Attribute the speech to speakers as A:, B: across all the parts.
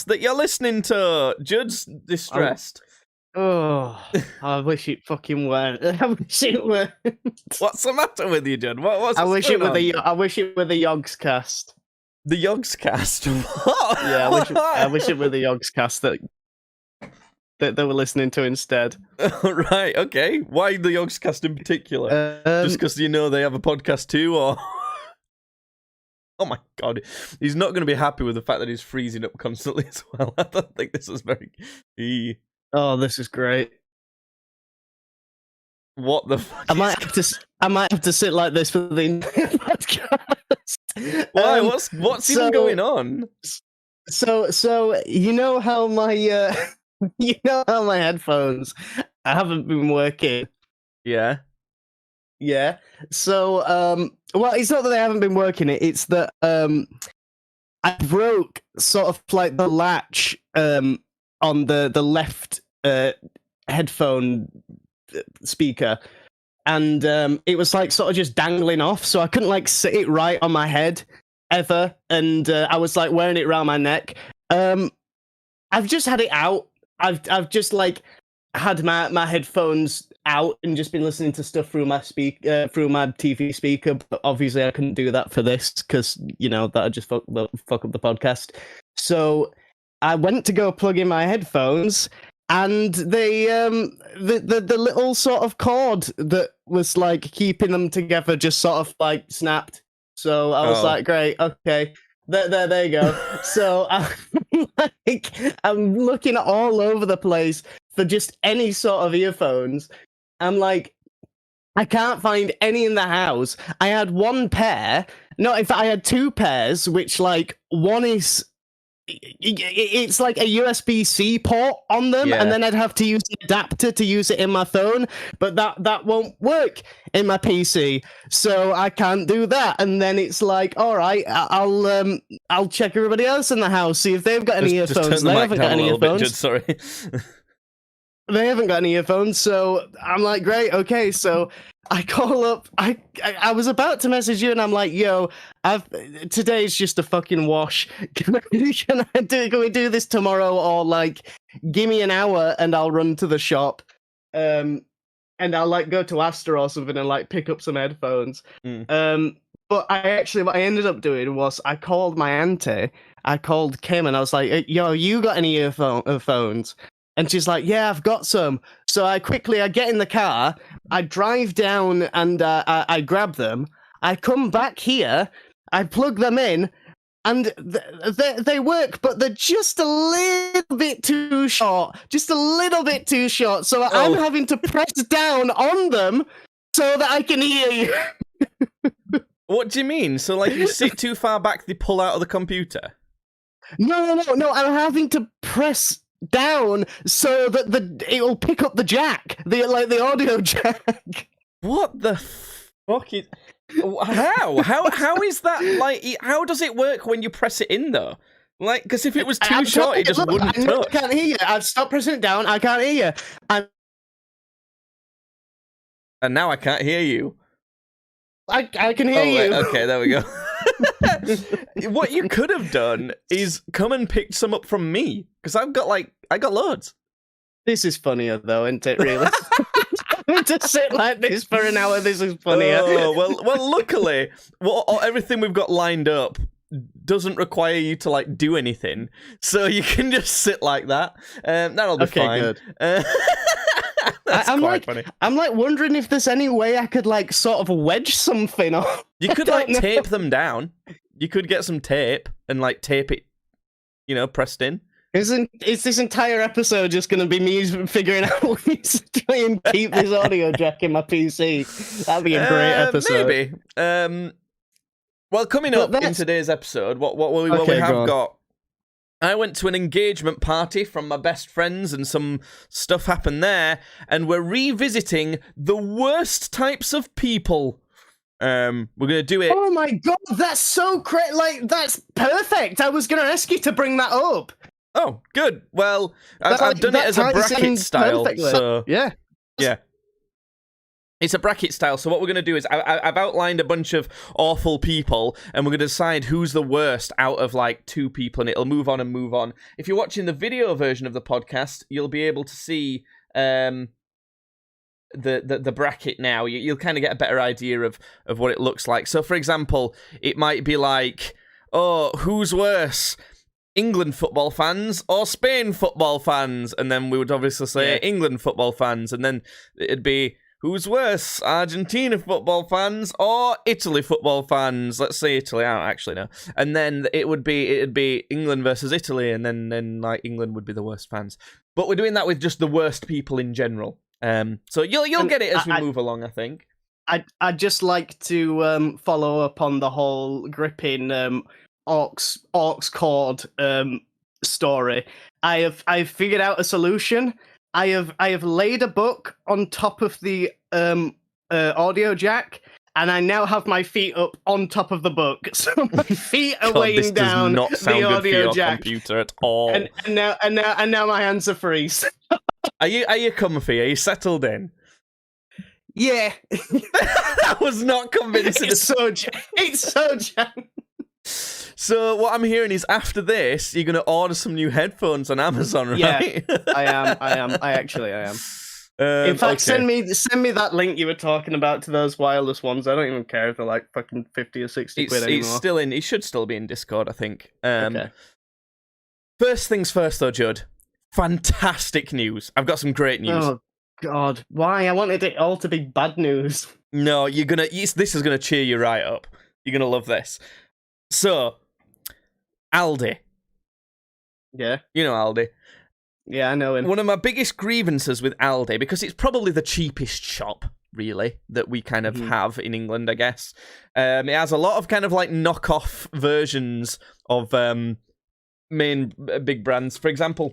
A: that you're listening to. Judd's distressed.
B: Oh, I wish it fucking weren't. I wish it weren't.
A: What's the matter with you, Judd? What's
B: I wish it
A: going
B: were
A: on?
B: I wish it were the Yogs cast.
A: The Yogscast. What?
B: Yeah, I wish it were the Yogs cast that they were listening to instead.
A: Right, okay. Why the Yogscast in particular? Just because you know they have a podcast too, or? Oh my god, he's not going to be happy with the fact that he's freezing up constantly as well. I don't think this is very.
B: Oh, this is great.
A: What the fuck?
B: I might have to sit like this for the podcast.
A: Why? What's even going on?
B: So you know how my you know how my headphones haven't been working.
A: Yeah.
B: Yeah. So well, it's not that they haven't been working. It's that I broke sort of like the latch on the left headphone speaker, and it was like sort of just dangling off, so I couldn't like sit it right on my head ever, and I was like wearing it around my neck. I've just had it out. I've just like had my headphones out and just been listening to stuff through my through my TV speaker. But obviously, I couldn't do that for this because you know that'd just fuck up the podcast. So I went to go plug in my headphones, and the little sort of cord that was like keeping them together just sort of like snapped. So I was like, great, okay. There you go. So I'm looking all over the place for just any sort of earphones. I'm like, I can't find any in the house. I had one pair. No, in fact, I had two pairs, which like one is it's like a USB-C port on them, and then I'd have to use the adapter to use it in my phone, but that won't work in my PC, so I can't do that. And then it's like, all right, I'll check everybody else in the house, see if they've got any earphones. They haven't got any earphones.
A: Sorry.
B: They haven't got any earphones, so I'm like, great, okay. So I call up. I was about to message you, and I'm like, yo, today's just a fucking wash. Can we do this tomorrow, or like, give me an hour and I'll run to the shop, and I'll like go to Asda or something and like pick up some headphones. But what I ended up doing was I called my auntie. I called Kim, and I was like, yo, you got any earphones? And she's like, yeah, I've got some. So I get in the car, I drive down, and I grab them. I come back here, I plug them in, and they work, but they're just a little bit too short. Just a little bit too short. So I'm having to press down on them so that I can hear you.
A: What do you mean? So like you sit too far back, they pull out of the computer?
B: No. I'm having to press down so that it'll pick up the jack, the audio jack.
A: What the fuck is? How is that? Like, how does it work when you press it in though? Like, because if it was too short, it just wouldn't touch.
B: I can't hear you. I've stopped pressing it down. I can't hear you.
A: And now I can't hear you.
B: I can hear you.
A: Okay, there we go. What you could have done is come and pick some up from me, because I got loads.
B: This is funnier though, isn't it? Really, to sit like this for an hour. This is funnier.
A: Oh, well. Luckily, everything we've got lined up doesn't require you to like do anything, so you can just sit like that. That'll be fine.
B: Good.
A: I'm quite funny.
B: I'm like wondering if there's any way I could like sort of wedge something on.
A: You could like tape them down. You could get some tape and like tape it, pressed in.
B: Is this entire episode just going to be me figuring out ways to try and keep this audio jack in my PC? That'd be a great episode.
A: Maybe. Well, coming up in today's episode, what we have got. I went to an engagement party from my best friends, and some stuff happened there, and we're revisiting the worst types of people. We're gonna do it.
B: Oh my god, that's so great! Like, that's perfect. I was gonna ask you to bring that up.
A: Oh, good. Well, I've done it as a bracket style, so
B: yeah.
A: It's a bracket style, so what we're going to do is I've outlined a bunch of awful people, and we're going to decide who's the worst out of, like, 2 people, and it'll move on and move on. If you're watching the video version of the podcast, you'll be able to see the bracket now. You'll kind of get a better idea of what it looks like. So, for example, it might be like, oh, who's worse? England football fans or Spain football fans? And then we would obviously say England football fans, and then it'd be... who's worse, Argentina football fans or Italy football fans? Let's say Italy. I don't actually know. And then it'd be England versus Italy, and then like England would be the worst fans. But we're doing that with just the worst people in general. So you'll get it as we move along, I think.
B: I'd just like to follow up on the whole gripping Orcs cord story. I've figured out a solution. I have laid a book on top of the audio jack, and I now have my feet up on top of the book, so my feet are weighing down the audio
A: jack. This does not sound good for your
B: jack.
A: Computer at all.
B: And now my hands are free.
A: Are you comfy? Are you settled in?
B: Yeah.
A: That was not convincing.
B: It's so jam.
A: So what I'm hearing is after this, you're going to order some new headphones on Amazon, right?
B: Yeah, I am. I am. In fact, send me that link you were talking about to those wireless ones. I don't even care if they're like fucking 50 or 60 quid anymore.
A: It's still in. It should still be in Discord, I think.
B: Okay.
A: First things first, though, Judd. Fantastic news. I've got some great news.
B: Oh God, why? I wanted it all to be bad news.
A: No, this is gonna cheer you right up. You're gonna love this. So, Aldi.
B: Yeah.
A: You know Aldi.
B: Yeah, I know him.
A: One of my biggest grievances with Aldi, because it's probably the cheapest shop, really, that we kind of have in England, I guess. It has a lot of kind of like knockoff versions of main big brands. For example,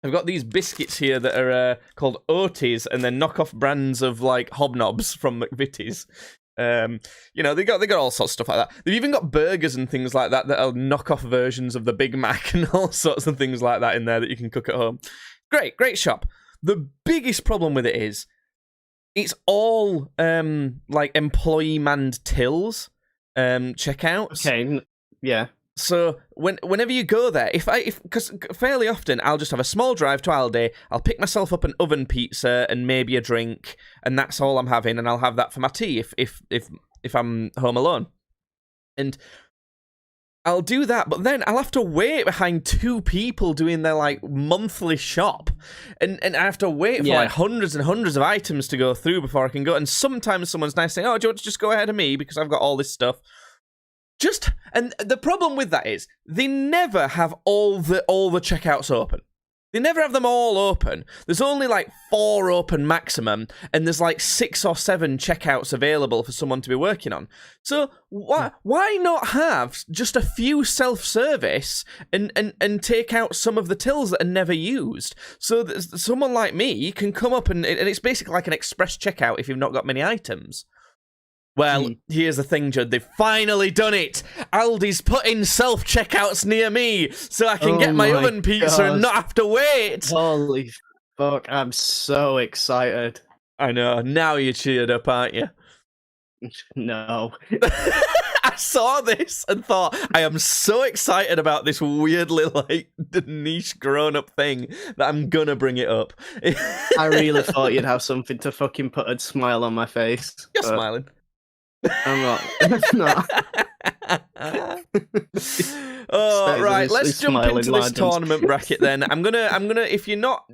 A: I've got these biscuits here that are called Oaties, and they're knockoff brands of like Hobnobs from McVitie's. They got all sorts of stuff like that. They've even got burgers and things like that are knockoff versions of the Big Mac and all sorts of things like that in there that you can cook at home. Great shop. The biggest problem with it is it's all like employee manned tills checkouts.
B: Okay, yeah.
A: So whenever you go there, because fairly often I'll just have a small drive to Aldi, I'll pick myself up an oven pizza and maybe a drink, and that's all I'm having, and I'll have that for my tea if I'm home alone. And I'll do that, but then I'll have to wait behind 2 people doing their like monthly shop, and I have to wait for like hundreds and hundreds of items to go through before I can go. And sometimes someone's nice saying, "Oh, do you want to just go ahead of me because I've got all this stuff?" And the problem with that is they never have all the checkouts open. They never have them all open. There's only like 4 open maximum, and there's like 6 or 7 checkouts available for someone to be working on. So why not have just a few self-service and take out some of the tills that are never used, so that someone like me can come up and it's basically like an express checkout if you've not got many items. Well, here's the thing, Judd. They've finally done it. Aldi's putting self-checkouts near me, so I can get my oven pizza and not have to wait.
B: Holy fuck, I'm so excited.
A: I know. Now you're cheered up, aren't you?
B: No.
A: I saw this and thought, I am so excited about this weirdly, like, niche grown-up thing that I'm gonna bring it up.
B: I really thought you'd have something to fucking put a smile on my face.
A: You're smiling.
B: I'm not. I'm not.
A: Oh, right. Let's jump into this tournament bracket then. I'm gonna. If you're not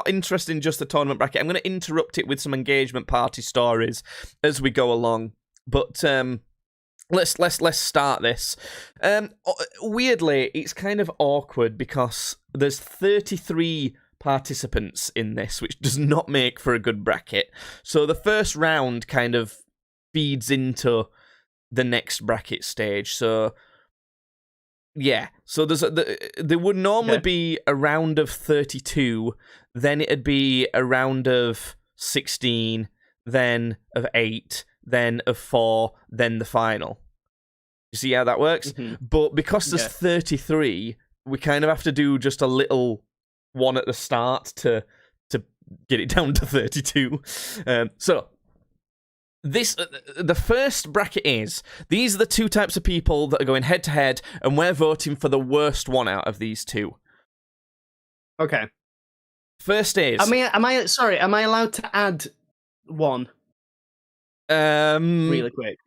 A: interested in just the tournament bracket, I'm gonna interrupt it with some engagement party stories as we go along. But let's start this. Weirdly, it's kind of awkward because there's 33 participants in this, which does not make for a good bracket. So the first round kind of feeds into the next bracket stage. So yeah, so there would normally be a round of 32, then it'd be a round of 16, then of 8, then of 4, then the final. You see how that works? Mm-hmm. But because there's 33, we kind of have to do just a little one at the start to get it down to 32. So the first bracket is, these are the two types of people that are going head to head, and we're voting for the worst one out of these two.
B: Okay.
A: First is...
B: am I allowed to add one? Really quick.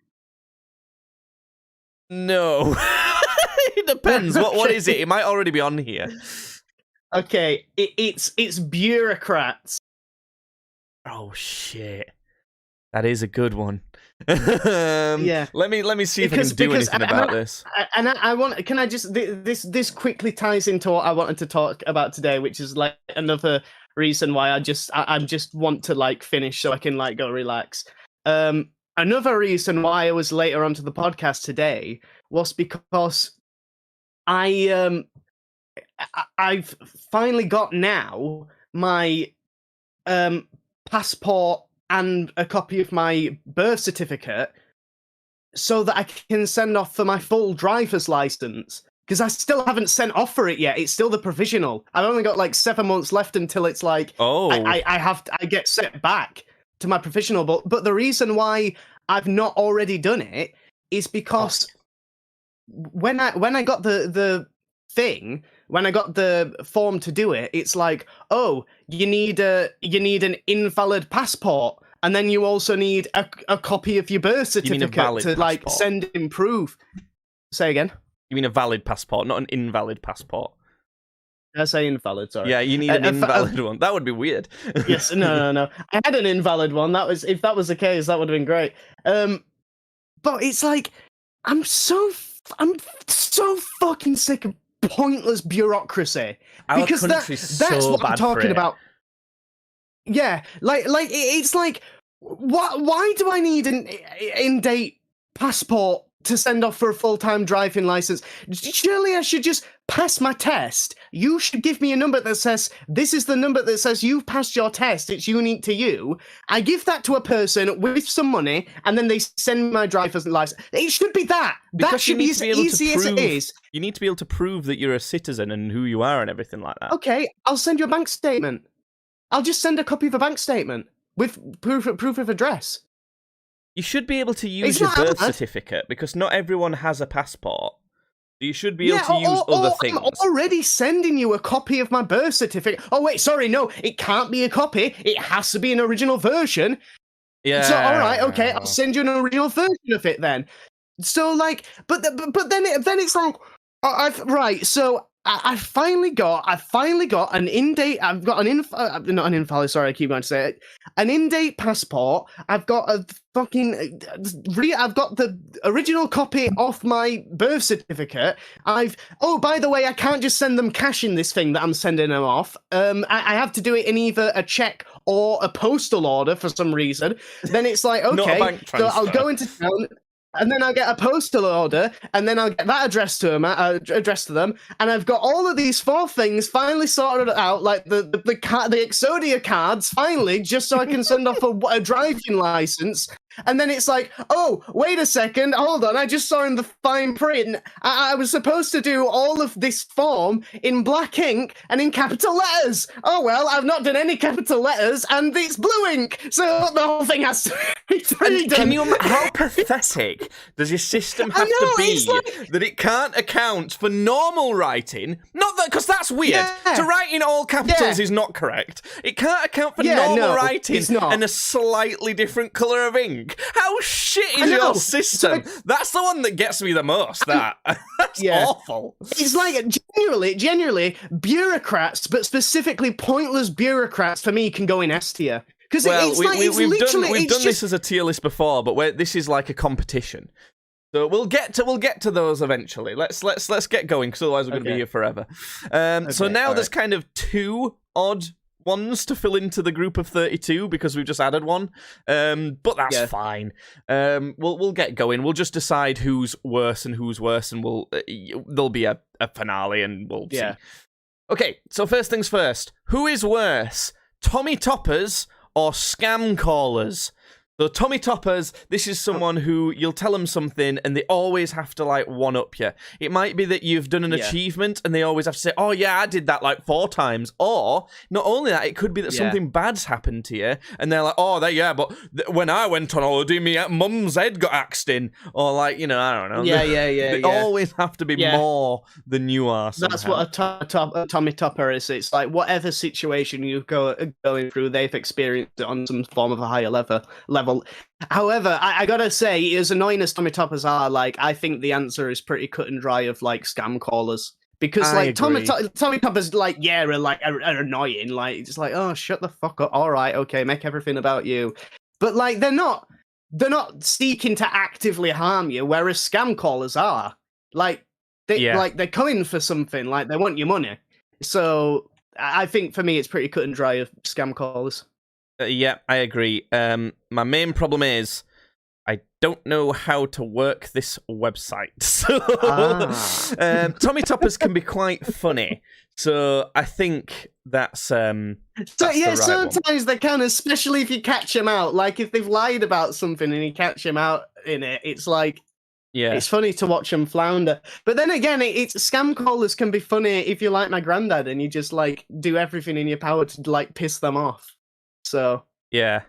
A: No. It depends. What is it? It might already be on here.
B: Okay, it's bureaucrats.
A: Oh shit. That is a good one. Yeah. Let me see if I can do anything about this.
B: And I want. Can I just this quickly ties into what I wanted to talk about today, which is like another reason why I just want to like finish so I can like go relax. Another reason why I was later onto the podcast today was because I've finally got now my passport and a copy of my birth certificate so that I can send off for my full driver's license, because I still haven't sent off for it yet. It's still the provisional. I've only got like 7 months left until it's like I get sent back to my provisional. But the reason why I've not already done it is because when I got the thing, when I got the form to do it, it's like, oh, you need an invalid passport, and then you also need a copy of your birth certificate to like send in proof. Say again.
A: You mean a valid passport, not an invalid passport?
B: Did I say invalid? Sorry.
A: Yeah, you need an invalid one. That would be weird.
B: Yes, no. I had an invalid one. If that was the case, that would have been great. But it's like I'm so fucking sick of pointless bureaucracy. Because that's what I'm talking about. Yeah, like it's like, why do I need an in-date passport to send off for a full-time driving license? Surely I should just pass my test. You should give me a number that says, this is the number that says you've passed your test, it's unique to you. I give that to a person with some money, and then they send me my driver's license. It should be that. Because that should be as easy as it is.
A: You need to be able to prove that you're a citizen and who you are and everything like that.
B: Okay, I'll send you a bank statement. I'll just send a copy of a bank statement with proof of address.
A: You should be able to use your birth certificate, because not everyone has a passport. You should be able to use other things.
B: I'm already sending you a copy of my birth certificate. Oh, wait, sorry, no, it can't be a copy. It has to be an original version.
A: Yeah.
B: So, all right, okay, I'll send you an original version of it then. So, like, but then it's like, right, so I finally got an in-date. I've got not an invalid. Sorry, I keep going to say it. An in-date passport. I've got a fucking. I've got the original copy of my birth certificate. Oh, by the way, I can't just send them cash in this thing that I'm sending them off. I have to do it in either a check or a postal order for some reason. Then it's like, okay,
A: not a bank transfer.
B: So I'll go into town. And then I'll get a postal order, and then I'll get that addressed to them, and I've got all of these 4 things finally sorted out, like the Exodia cards, finally, just so I can send off a driving license. And then it's like, oh, wait a second, hold on, I just saw in the fine print, I was supposed to do all of this form in black ink and in capital letters. Oh, well, I've not done any capital letters, and it's blue ink, so the whole thing has to be redone.
A: How pathetic does your system have to be that it can't account for normal writing? Not that, because that's weird. Yeah. To write in all capitals is not correct. It can't account for normal writing and a slightly different colour of ink. How shit is your system? That's the one that gets me the most. That's awful.
B: It's like genuinely bureaucrats, but specifically pointless bureaucrats for me can go in S tier. Because
A: we've done this as a tier list before, but this is like a competition. So we'll get to those eventually. Let's get going, because otherwise we're going to be here forever. So now there's kind of 2 odd ones to fill into the group of 32, because we've just added one, but that's fine. We'll get going. We'll just decide who's worse, and there'll be a finale, and we'll see. Okay, so first things first. Who is worse, Tommy Toppers or scam callers? So Tommy Toppers, this is someone who you'll tell them something and they always have to like one up you. It might be that you've done an achievement and they always have to say, oh yeah, I did that like 4 times. Or not only that, it could be that something bad's happened to you and they're like, oh, but when I went on holiday, my mum's head got axed in. Or like, I don't know. They always have to be more than you are somehow.
B: That's what a Tommy Topper is. It's like whatever situation you're going through, they've experienced it on some form of a higher level. However, I gotta say, as annoying as Tommy Toppers are, like, I think the answer is pretty cut and dry of like scam callers. Because like Tommy Toppers, like, are annoying. Like, it's like, oh, shut the fuck up. All right, okay, make everything about you. But like, they're not seeking to actively harm you, whereas scam callers are. Like, they're coming for something. Like, they want your money. So I think for me, it's pretty cut and dry of scam callers.
A: Yeah, I agree. My main problem is I don't know how to work this website. So Tommy Toppers can be quite funny. So I think that's sometimes
B: they can, especially if you catch them out. Like if they've lied about something and you catch them out in it, it's like it's funny to watch them flounder. But then again, it's scam callers can be funny if you're like my granddad and you just like do everything in your power to like piss them off. So
A: yeah,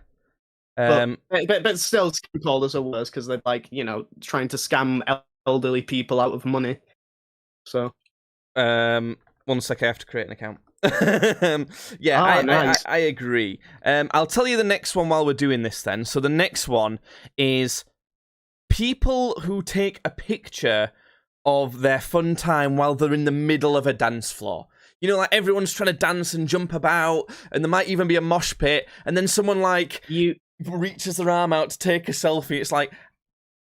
B: but still, scam callers are worse because they're like trying to scam elderly people out of money. So,
A: 1 sec, I have to create an account.
B: Nice.
A: I agree. I'll tell you the next one while we're doing this. Then, so the next one is people who take a picture of their fun time while they're in the middle of a dance floor. Like everyone's trying to dance and jump about, and there might even be a mosh pit, and then someone like reaches their arm out to take a selfie. It's like,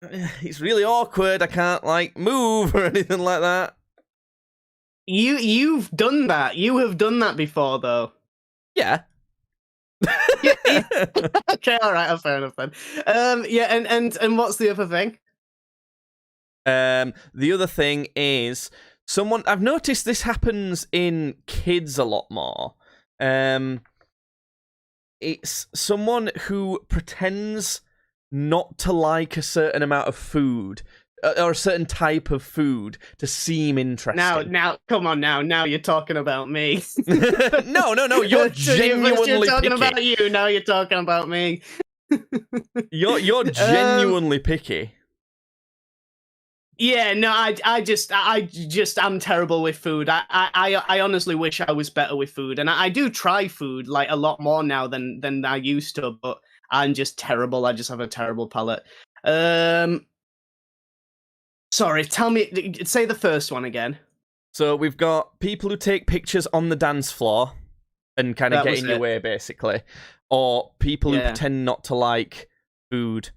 A: it's really awkward. I can't like move or anything like that.
B: You've done that. You have done that before, though.
A: Yeah.
B: Okay, all right, fair enough then. And what's the other thing?
A: The other thing is I've noticed this happens in kids a lot more. It's someone who pretends not to like a certain amount of food or a certain type of food to seem interesting.
B: Now, come on now you're talking about me.
A: No, you're genuinely
B: you're talking
A: picky.
B: About you, now you're talking about me.
A: You're genuinely picky.
B: Yeah, no, I'm terrible with food. I honestly wish I was better with food, and I do try food like a lot more now than I used to. But I'm just terrible. I just have a terrible palate. Sorry, say the first one again.
A: So we've got people who take pictures on the dance floor and kind of get in your way, basically, or people who pretend not to like food.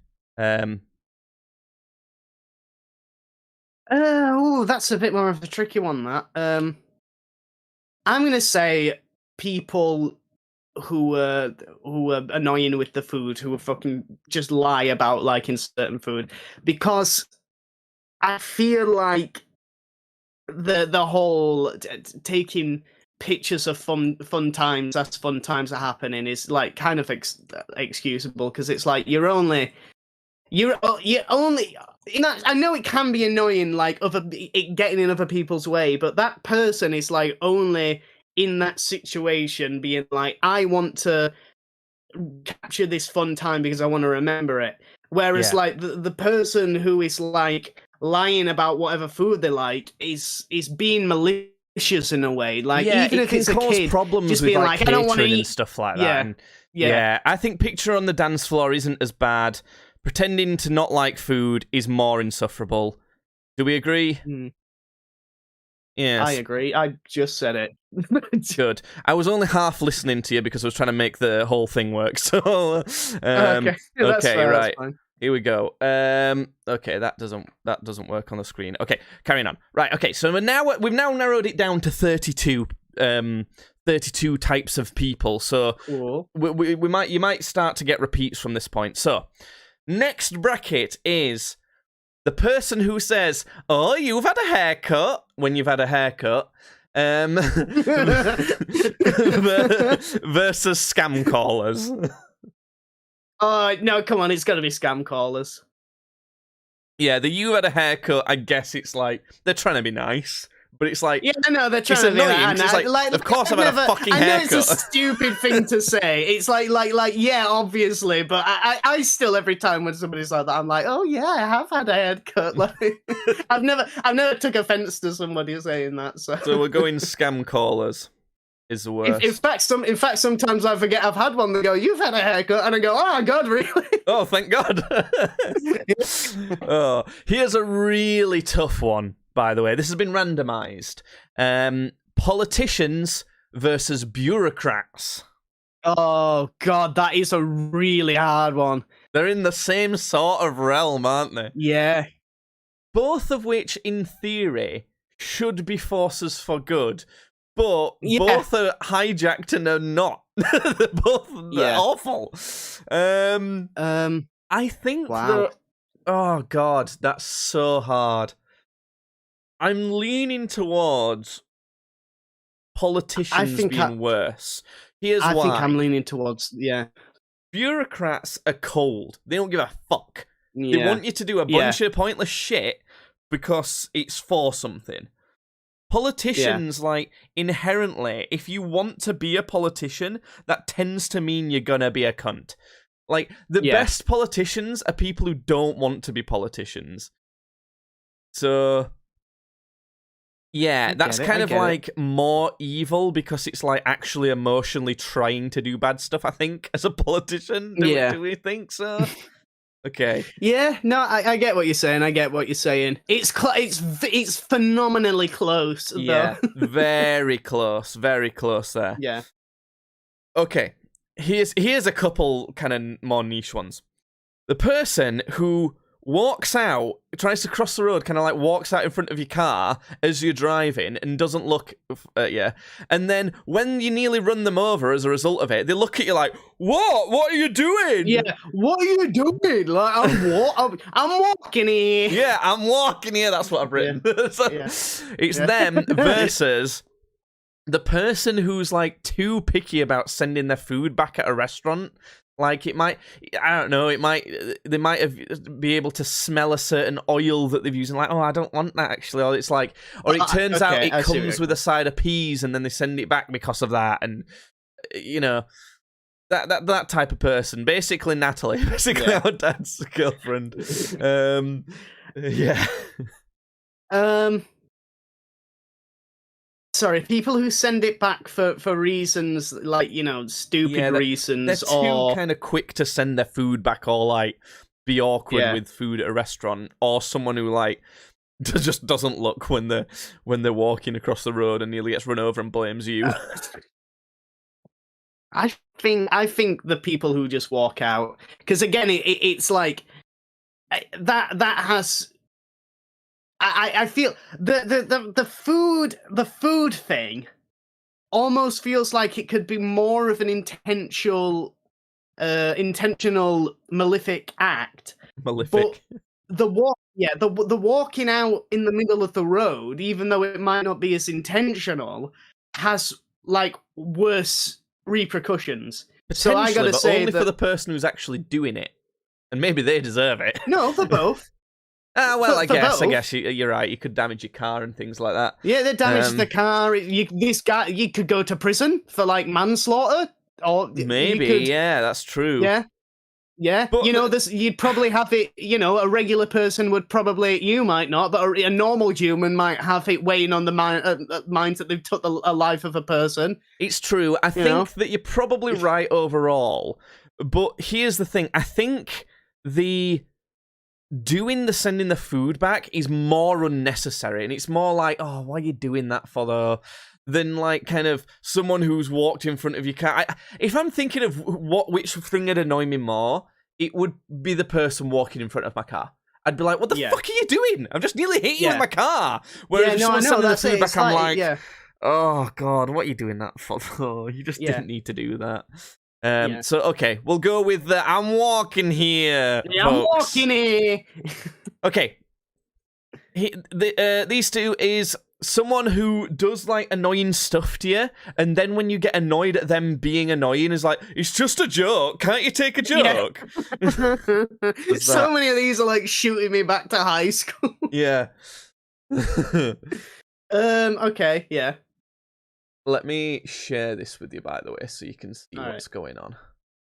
B: That's a bit more of a tricky one, that. I'm going to say people who are annoying with the food, who are fucking just lie about liking certain food, because I feel like the whole taking pictures of fun times as fun times are happening is like kind of excusable, because it's like you're only. I know it can be annoying, like getting in other people's way, but that person is like only in that situation being like, I want to capture this fun time because I want to remember it. Whereas like the person who is like lying about whatever food they like is being malicious in a way. Like even if it's a kid,
A: problems
B: just
A: with
B: being
A: like
B: I don't want to
A: and stuff like that. And, I think picture on the dance floor isn't as bad. Pretending to not like food is more insufferable. Do we agree? Yes.
B: I agree. I just said it.
A: Good. I was only half listening to you because I was trying to make the whole thing work. So,
B: okay,
A: right. Here we go. Okay, that doesn't work on the screen. Okay, carrying on. Right. Okay, so we've now narrowed it down to 32 types of people. So
B: cool.
A: you might start to get repeats from this point. So. Next bracket is the person who says, "Oh, you've had a haircut," when you've had a haircut, versus scam callers.
B: No, come on, it's got to be scam callers.
A: Yeah, the you had a haircut, I guess it's like, they're trying to be nice. But it's like,
B: yeah, no, they're trying to be
A: annoying. It's like, of course I've had a fucking haircut.
B: I know it's a stupid thing to say. It's like, yeah, obviously, but I still, every time when somebody's like that, I'm like, oh yeah, I have had a haircut. Like, I've never took offense to somebody saying that. So
A: we're going scam callers is the worst.
B: In fact, sometimes I forget I've had one. They go, you've had a haircut, and I go, oh God, really?
A: Oh, thank God. Oh, here's a really tough one. By the way, this has been randomized. Politicians versus bureaucrats.
B: Oh, God, that is a really hard one.
A: They're in the same sort of realm, aren't they?
B: Yeah.
A: Both of which, in theory, should be forces for good, but both are hijacked and are not. They're both awful. I think that... Oh, God, that's so hard. I'm leaning towards politicians being worse. Here's why.
B: I think I'm leaning towards,
A: Bureaucrats are cold. They don't give a fuck. Yeah. They want you to do a bunch of pointless shit because it's for something. Politicians, like, inherently, if you want to be a politician, that tends to mean you're gonna be a cunt. Like, the best politicians are people who don't want to be politicians. So... yeah, that's kind of like more evil because it's like actually emotionally trying to do bad stuff, I think, as a politician. Do we think so? Okay.
B: Yeah, no, I get what you're saying. It's phenomenally close, though.
A: Yeah, very close there.
B: Yeah.
A: Okay, here's a couple kind of more niche ones. The person who walks out, tries to cross the road, kind of like walks out in front of your car as you're driving and doesn't look at you. And then when you nearly run them over as a result of it, they look at you like, what? What are you doing?
B: Yeah, what are you doing? Like, I'm walking here.
A: Yeah, I'm walking here. That's what I've written. It's them versus the person who's like too picky about sending their food back at a restaurant. Like, they might be able to smell a certain oil that they've used and like, oh, I don't want that actually. Or it's like, or it turns out it comes with a side of peas and then they send it back because of that. And, you know, that type of person. Basically Natalie, our dad's girlfriend.
B: Sorry, people who send it back for reasons like, you know, stupid reasons.
A: They're too kind of quick to send their food back or like be awkward with food at a restaurant, or someone who like just doesn't look when they're walking across the road and nearly gets run over and blames you.
B: I think the people who just walk out, because again, it's like that has. I feel the food thing almost feels like it could be more of an intentional malefic act.
A: Malefic.
B: But the walking out in the middle of the road, even though it might not be as intentional, has like worse repercussions. So I gotta say
A: only for the person who's actually doing it, and maybe they deserve it.
B: No, for both.
A: Well, I guess you're right. You could damage your car and things like that.
B: Yeah, they damaged the car. You could go to prison for like manslaughter, or
A: maybe. Yeah, that's true.
B: Yeah. But, you know, you'd probably have it. You know, a regular person would probably. You might not, but a normal human might have it weighing on the minds that they've took a life of a person.
A: It's true. I think that you're probably right overall. But here's the thing. I think sending the food back is more unnecessary, and it's more like, oh, why are you doing that for though? Than like kind of someone who's walked in front of your car. If I'm thinking of which thing would annoy me more, it would be the person walking in front of my car. I'd be like, what the fuck are you doing? I've just nearly hit you with my car. Whereas if someone's sending the food back, I'm like, oh God, what are you doing that for though? You just didn't need to do that. So okay, we'll go with the I'm walking here.
B: Yeah, I'm walking here.
A: Okay. These two is someone who does like annoying stuff to you, and then when you get annoyed at them being annoying, is like, it's just a joke. Can't you take a joke?
B: Yeah. So many of these are like shooting me back to high school.
A: Yeah.
B: Okay, yeah.
A: Let me share this with you, by the way, so you can see what's going on.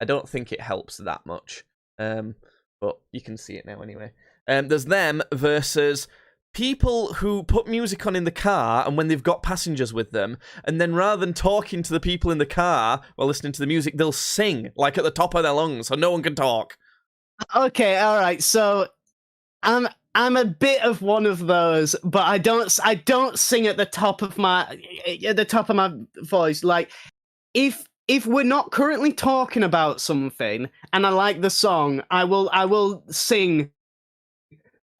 A: I don't think it helps that much, but you can see it now anyway. There's them versus people who put music on in the car, and when they've got passengers with them, and then rather than talking to the people in the car while listening to the music, they'll sing, like at the top of their lungs, so no one can talk.
B: Okay, all right, so I'm a bit of one of those, but I don't sing at the top of my voice. Like, if we're not currently talking about something and I like the song, I will sing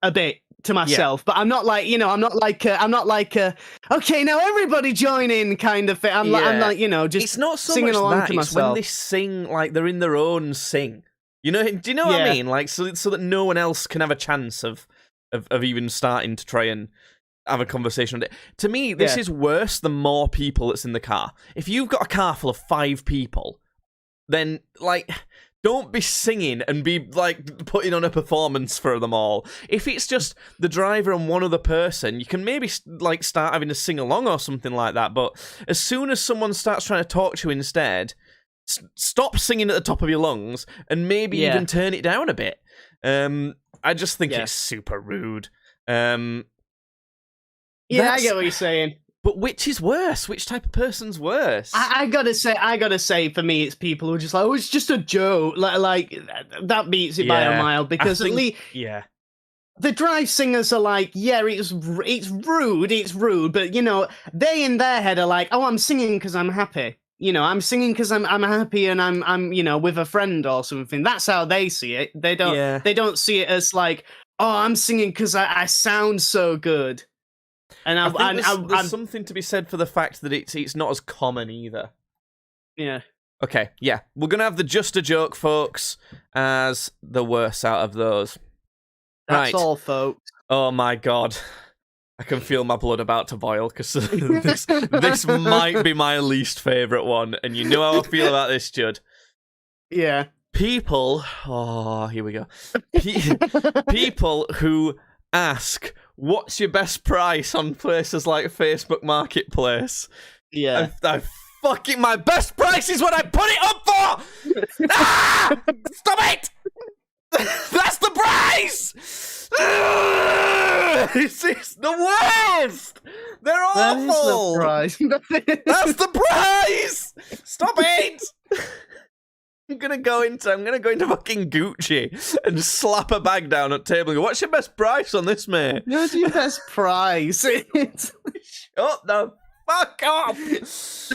B: a bit to myself. But I'm not like, I'm not like okay, now everybody join in kind of thing. I'm like, just
A: it's not so
B: singing
A: much
B: along
A: that,
B: to
A: it's
B: myself.
A: when they sing like they're in their own sing. Do you know what I mean? Like so that no one else can have a chance of even starting to try and have a conversation on it. To me, this is worse the more people that's in the car. If you've got a car full of 5 people, then like don't be singing and be like putting on a performance for them all. If it's just the driver and one other person, you can maybe like start having a sing along or something like that. But as soon as someone starts trying to talk to you instead, stop singing at the top of your lungs and maybe even turn it down a bit. I just think it's super rude.
B: I get what you're saying.
A: But which is worse? Which type of person's worse?
B: I gotta say, for me, it's people who are just like, oh, it's just a joke. Like that beats it by a mile. Because at least, the drive singers are like, it's rude, but they in their head are like, oh, I'm singing because I'm happy. I'm singing because I'm happy and I'm with a friend or something. That's how they see it. They don't see it as like, oh, I'm singing because I sound so good. And
A: there's something to be said for the fact that it's not as common either.
B: Yeah.
A: Okay, yeah. We're going to have the just a joke, folks, as the worst out of those.
B: That's all, folks.
A: Oh my god. I can feel my blood about to boil, because this might be my least favourite one, and you know how I feel about this, Judd.
B: Yeah.
A: People... Oh, here we go. People who ask, what's your best price on places like Facebook Marketplace?
B: Yeah.
A: I fucking... My best price is what I put it up for! Ah! Stop it! That's the price! It's the worst! They're awful!
B: That's the price.
A: That's the price! Stop it! I'm gonna go into fucking Gucci and slap a bag down at the table and go, what's your best price on this, mate?
B: What's your best price?
A: Shut the fuck up!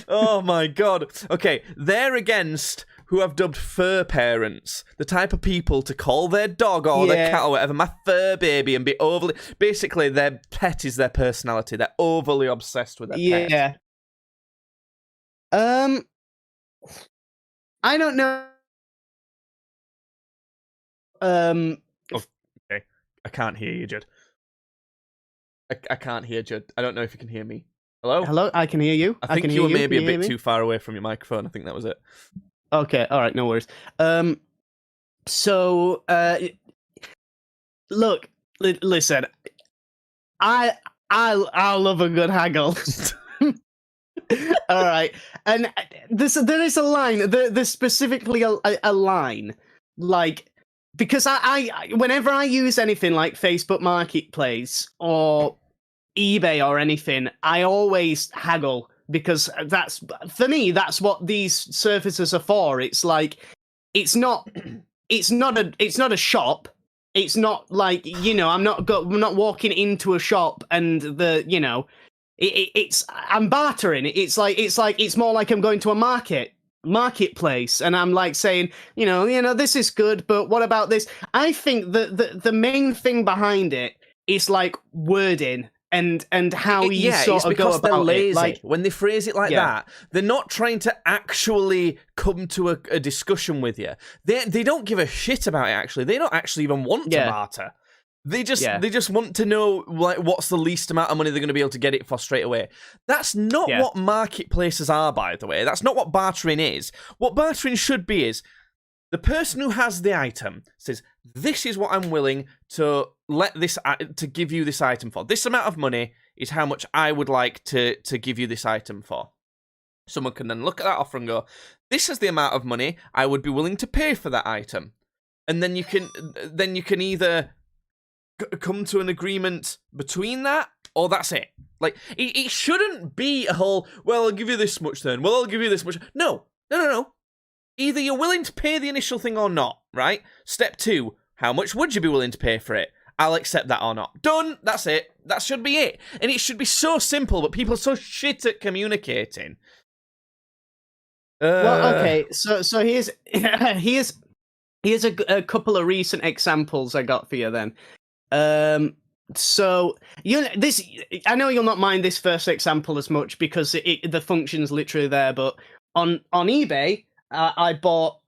A: Oh my god. Okay, they're against who I've dubbed fur parents. The type of people to call their dog or their cat or whatever my fur baby and be overly... Basically, their pet is their personality. They're overly obsessed with their pet.
B: I don't know.
A: Okay. I can't hear you, Judd. I can't hear Judd. I don't know if you can hear me. Hello?
B: Hello, I can hear you.
A: I think you were maybe a bit too far away from your microphone. I think that was it.
B: Okay, all right, no worries. So, look, listen, I love a good haggle. All right, and there is a line. There's specifically a line, like, because I whenever I use anything like Facebook Marketplace or eBay or anything, I always haggle. Because that's, for me, that's what these services are for. It's like, it's not a shop. It's not like, I'm not walking into a shop and I'm bartering. It's more like I'm going to a marketplace, and I'm like saying, this is good, but what about this? I think that the main thing behind it is like wording. And how you sort of go about
A: they're lazy.
B: it. Like,
A: when they phrase it like that, they're not trying to actually come to a discussion with you. They don't give a shit about it, actually. They don't actually even want to barter. They just want to know like what's the least amount of money they're going to be able to get it for straight away. That's not what marketplaces are, by the way. That's not what bartering is. What bartering should be is the person who has the item says, "This is what I'm willing to to give you this item for. This amount of money is how much I would like to give you this item for." Someone can then look at that offer and go, "This is the amount of money I would be willing to pay for that item," and then you can either come to an agreement between that, or that's it. Like, it shouldn't be a whole, well, I'll give you this much then. Well, I'll give you this much. No. Either you're willing to pay the initial thing or not, right? Step 2, how much would you be willing to pay for it? I'll accept that or not. Done. That's it. That should be it. And it should be so simple, but people are so shit at communicating.
B: Well, okay. So here's a couple of recent examples I got for you then. So I know you'll not mind this first example as much because the function's literally there, but on eBay, I bought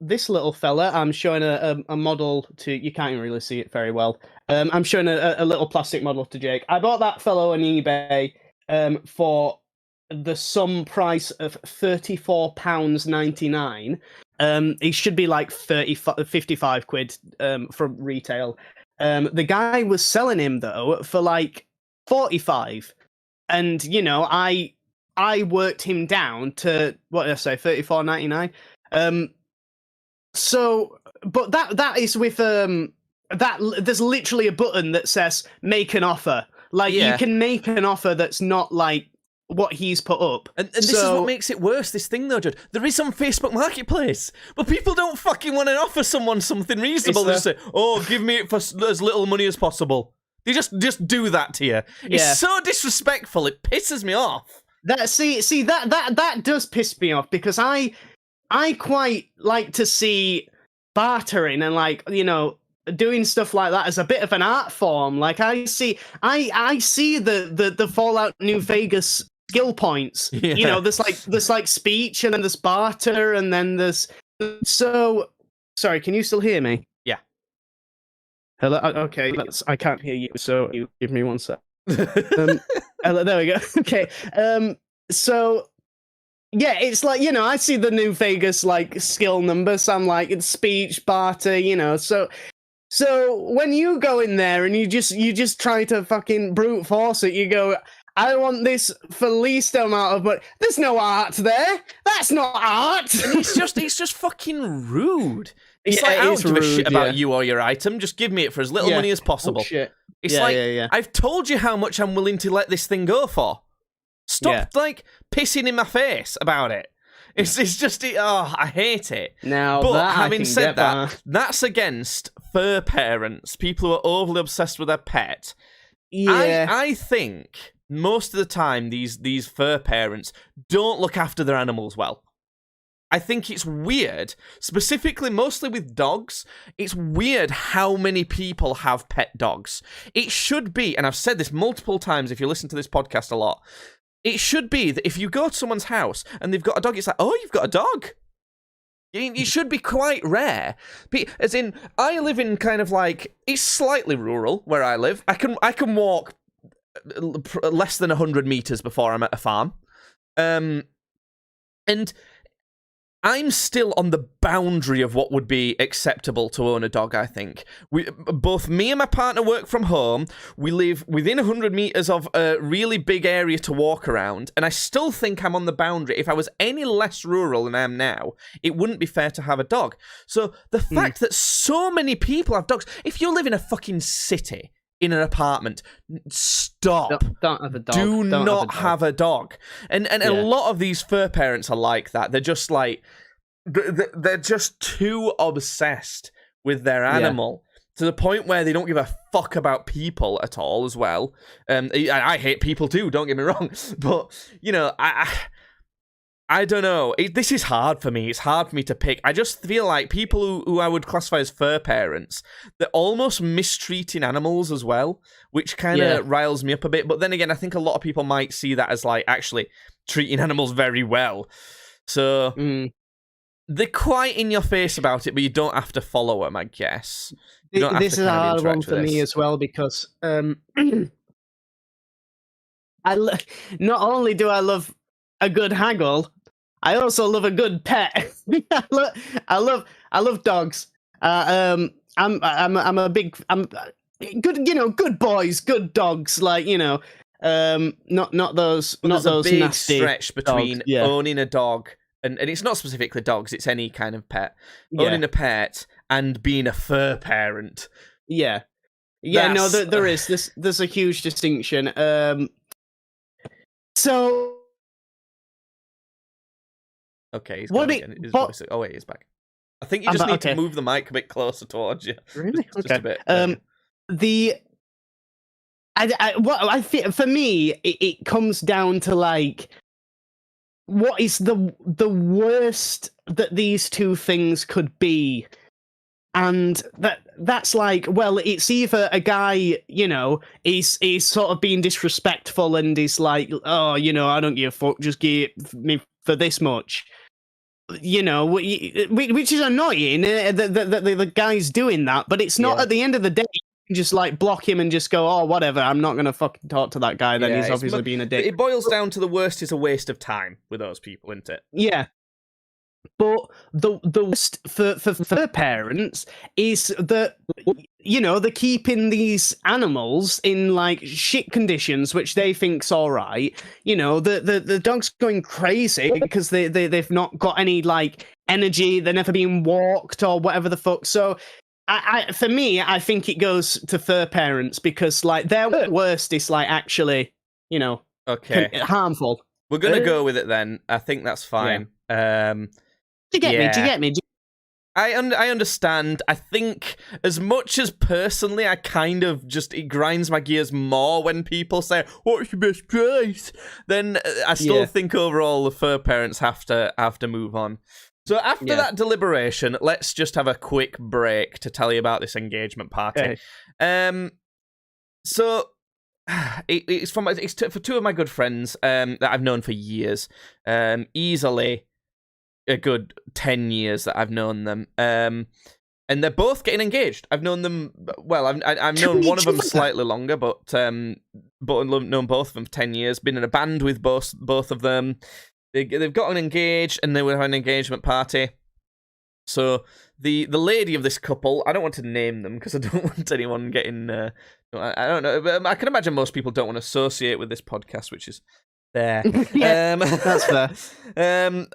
B: this little fella. I'm showing a model to, you can't even really see it very well. I'm showing a little plastic model to Jake. I bought that fellow on eBay for the sum price of £34.99. It should be like 55 quid from retail. The guy was selling him though for like 45, and you know I worked him down to, what did I say, 34.99. So, but that is with that there's literally a button that says make an offer. Like you can make an offer that's not like what he's put up.
A: And this is what makes it worse, this thing though, Judd. There is some Facebook Marketplace, but people don't fucking want to offer someone something reasonable. They just say, oh, give me it for as little money as possible. They just do that to you. It's so disrespectful, it pisses me off.
B: That does piss me off, because I quite like to see bartering and, like, you know, doing stuff like that as a bit of an art form. Like I see the Fallout New Vegas skill points. You know, there's like speech, and then there's barter, and then there's sorry, can you still hear me?
A: Yeah.
B: Hello. Okay, I can't hear you, so you give me one sec. Hello, there we go. Okay. So yeah, it's like, you know, I see the New Vegas like skill numbers. I'm like, it's speech, barter, you know. So when you go in there and you just try to fucking brute force it, you go, I want this for least amount of money. There's no art there. That's not art.
A: And it's just fucking rude. It's like, I don't give a shit about you or your item. Just give me it for as little money as possible.
B: Oh, shit.
A: It's I've told you how much I'm willing to let this thing go for. Stop like pissing in my face about it. It's just I hate it.
B: Now,
A: but having said that, that's against fur parents, people who are overly obsessed with their pet.
B: Yeah,
A: I think most of the time these fur parents don't look after their animals well. I think it's weird, specifically mostly with dogs. It's weird how many people have pet dogs. It should be, and I've said this multiple times if you listen to this podcast a lot, it should be that if you go to someone's house and they've got a dog, it's like, oh, you've got a dog. It should be quite rare. As in, I live in kind of like, it's slightly rural where I live. I can walk less than 100 meters before I'm at a farm. And I'm still on the boundary of what would be acceptable to own a dog, I think. Both me and my partner work from home. We live within 100 meters of a really big area to walk around, and I still think I'm on the boundary. If I was any less rural than I am now, it wouldn't be fair to have a dog. So the fact that so many people have dogs, if you live in a fucking city, in an apartment, stop.
B: Don't have a dog.
A: Do not have a dog. And a lot of these fur parents are like that. They're just like, they're just too obsessed with their animal to the point where they don't give a fuck about people at all as well. I hate people too, don't get me wrong. But, you know, I don't know. This is hard for me. It's hard for me to pick. I just feel like people who I would classify as fur parents, they're almost mistreating animals as well, which kind of riles me up a bit. But then again, I think a lot of people might see that as like actually treating animals very well. So they're quite in your face about it, but you don't have to follow them, I guess.
B: This is a hard one for me as well, because not only do I love a good haggle, I also love a good pet. I love dogs. I'm good, good boys, good dogs, like, not those
A: big
B: nasty
A: stretch between owning a dog and it's not specifically dogs, it's any kind of pet. Owning a pet and being a fur parent.
B: Yeah. No, there is. There's a huge distinction. So
A: okay, he's gone again. His voice. Oh wait, he's back. I think you just need to move the mic a bit closer towards you.
B: Really?
A: Just a bit.
B: I feel, for me, it comes down to like, what is the worst that these two things could be, and that's like, well, it's either a guy, he's sort of being disrespectful and he's like, oh, I don't give a fuck, just give me for this much. Which is annoying, the guy's doing that, but it's not at the end of the day. Just like block him and just go, oh, whatever, I'm not gonna fucking talk to that guy, then he's obviously being a dick.
A: It boils down to the worst is a waste of time with those people, isn't it?
B: Yeah. But the worst for parents is that, they're keeping these animals in like shit conditions, which they think's all right. The dog's going crazy because they've not got any like energy. They're never being walked or whatever the fuck. So, for me, I think it goes to fur parents, because like their worst is like actually, harmful.
A: We're gonna go with it then. I think that's fine.
B: Yeah. Do you get me?
A: I understand. I think as much as personally, I kind of it grinds my gears more when people say, "What's your best price?" Then I still think overall the fur parents have to move on. So after that deliberation, let's just have a quick break to tell you about this engagement party. Okay. So it's for two of my good friends that I've known for years, easily a good 10 years that I've known them. And they're both getting engaged. I've known them well. I've known one of them slightly longer, but known both of them for 10 years. Been in a band with both of them. They've gotten engaged, and they were having an engagement party. So the lady of this couple, I don't want to name them because I don't want anyone getting. I don't know. I can imagine most people don't want to associate with this podcast, which is fair.
B: That's fair.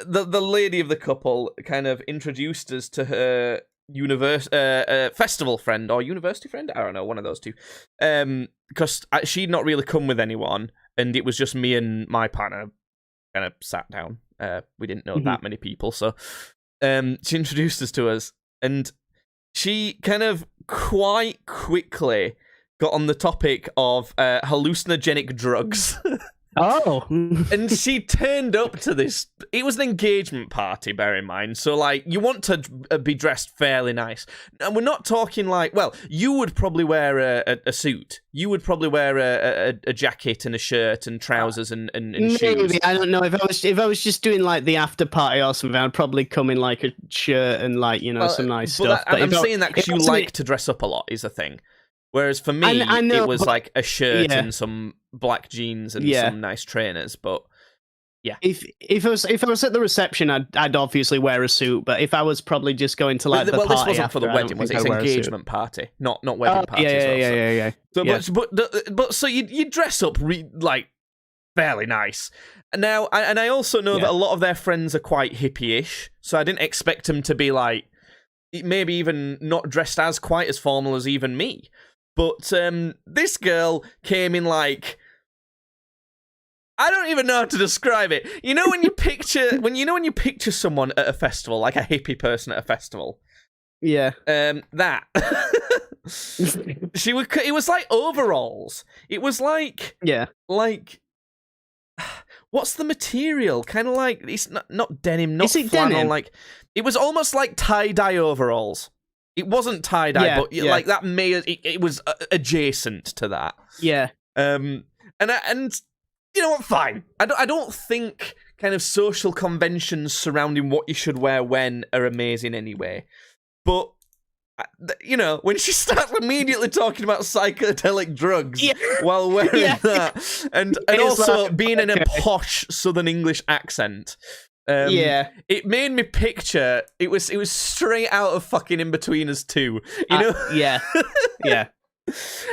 A: The lady of the couple kind of introduced us to her festival friend or university friend. I don't know, one of those two. Because she'd not really come with anyone, and it was just me and my partner. Kind of sat down. We didn't know that many people, so she introduced us to us, and she kind of quite quickly got on the topic of hallucinogenic drugs.
B: Oh.
A: And she turned up to this. It was an engagement party, bear in mind. So, like, you want to be dressed fairly nice. And we're not talking like, well, you would probably wear a suit. You would probably wear a jacket and a shirt and trousers and shoes.
B: Maybe, I don't know. If I was just doing, like, the after party or something, I'd probably come in, like, a shirt and, like, some nice stuff.
A: I'm saying that because you like to dress up a lot is a thing. Whereas for me, I know, it was like a shirt and some black jeans and some nice trainers. But yeah,
B: if I was at the reception, I'd obviously wear a suit. But if I was probably just going to like the party,
A: this wasn't for the wedding. Was it? It's engagement party, not wedding party.
B: Yeah.
A: So, so you dress up like fairly nice. Now, and I also know that a lot of their friends are quite hippie-ish. So I didn't expect them to be like maybe even not dressed as quite as formal as even me. But this girl came in like, I don't even know how to describe it. You know when you picture someone at a festival, like a hippie person at a festival.
B: Yeah.
A: That. It was like overalls. It was like what's the material? Kind of like it's not denim, not flannel. Denim? Like it was almost like tie-dye overalls. It wasn't tie-dye, but like that it was adjacent to that.
B: Yeah.
A: And you know what? Fine. I don't think kind of social conventions surrounding what you should wear when are amazing anyway. But, you know, when she starts immediately talking about psychedelic drugs while wearing that, and also like, being in a posh Southern English accent, it made me picture it was straight out of fucking In-Betweeners 2, you know?
B: Yeah.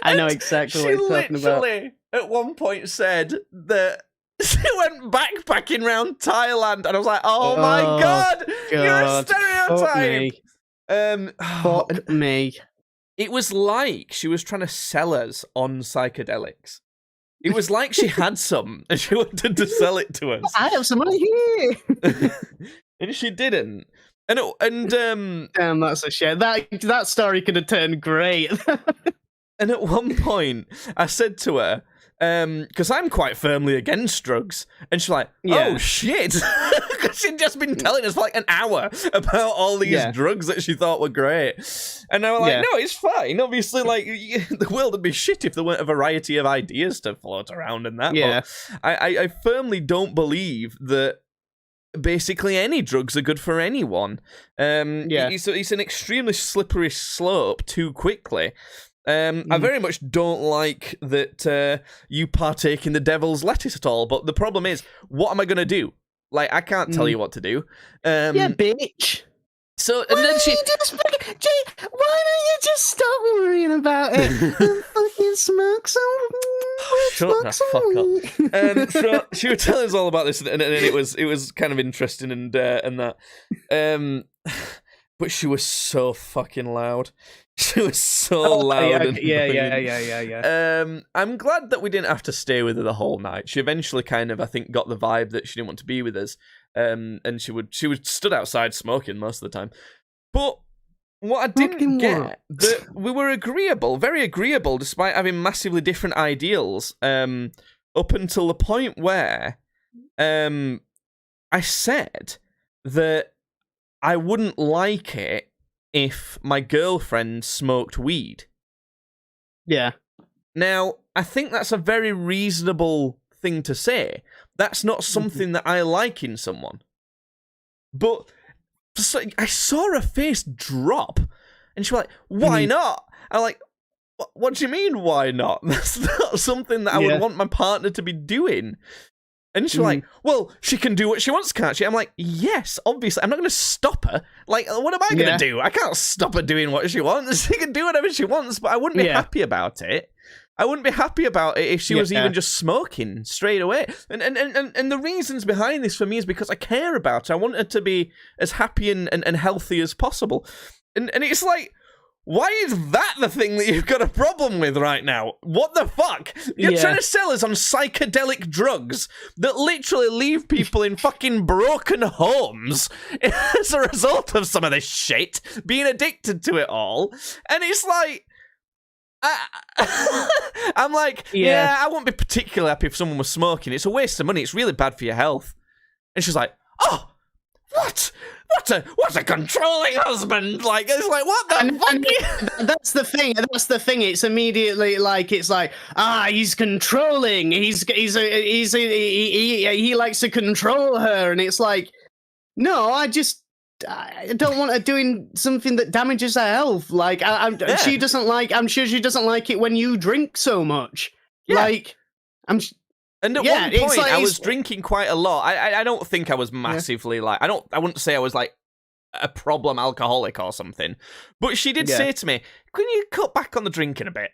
B: I know exactly what you're talking about. She literally,
A: at one point, said that she went backpacking around Thailand, and I was like, "Oh my god, you're a stereotype."
B: Fuck me.
A: It was like she was trying to sell us on psychedelics. It was like she had some, and she wanted to sell it to us.
B: I have some money here,
A: and she didn't.
B: Damn, that's a shame. That story could have turned great.
A: And at one point, I said to her, because I'm quite firmly against drugs, and she's like, "Oh shit," because she'd just been telling us for like an hour about all these drugs that she thought were great, and I was like, "No, it's fine. Obviously, like the world would be shit if there weren't a variety of ideas to float around in that."
B: Yeah,
A: but I firmly don't believe that basically any drugs are good for anyone. It's an extremely slippery slope too quickly. I very much don't like that you partake in the devil's lettuce at all, but the problem is, what am I going to do? Like, I can't tell you what to do.
B: Bitch.
A: So, and then
B: why don't you just stop worrying about it and fucking smoke some...
A: Shut the fuck up. So, she was telling us all about this, and it was kind of interesting and that. But she was so fucking loud. She was so loud.
B: Yeah.
A: I'm glad that we didn't have to stay with her the whole night. She eventually kind of, I think, got the vibe that she didn't want to be with us. And she would stood outside smoking most of the time. But what I didn't get, that we were agreeable, very agreeable, despite having massively different ideals, up until the point where I said that I wouldn't like it if my girlfriend smoked weed.
B: Yeah.
A: Now, I think that's a very reasonable thing to say. That's not something that I like in someone. But I saw her face drop, and she was like, "Why not?" I'm like, "What do you mean, why not? That's not something that I would want my partner to be doing." And she's like, "Well, she can do what she wants, can't she?" I'm like, "Yes, obviously. I'm not going to stop her. Like, what am I going to do? I can't stop her doing what she wants. She can do whatever she wants, but I wouldn't be happy about it. I wouldn't be happy about it if she was even just smoking straight away." And the reasons behind this for me is because I care about her. I want her to be as happy and healthy as possible. And it's like, why is that the thing that you've got a problem with right now? What the fuck? You're trying to sell us on psychedelic drugs that literally leave people in fucking broken homes as a result of some of this shit, being addicted to it all. And it's like, I'm like, I wouldn't be particularly happy if someone was smoking. It's a waste of money. It's really bad for your health. And she's like, "Oh, what? What's a controlling husband?" Like, it's like, what the fuck?
B: That's the thing. It's immediately like, it's like, he's controlling. He likes to control her, and it's like, no, I don't want her doing something that damages her health. Like, she doesn't like. I'm sure she doesn't like it when you drink so much. Yeah. Like,
A: And at one point, I was drinking quite a lot. I don't think I was massively like, I wouldn't say I was like a problem alcoholic or something. But she did say to me, "Can you cut back on the drinking a bit?"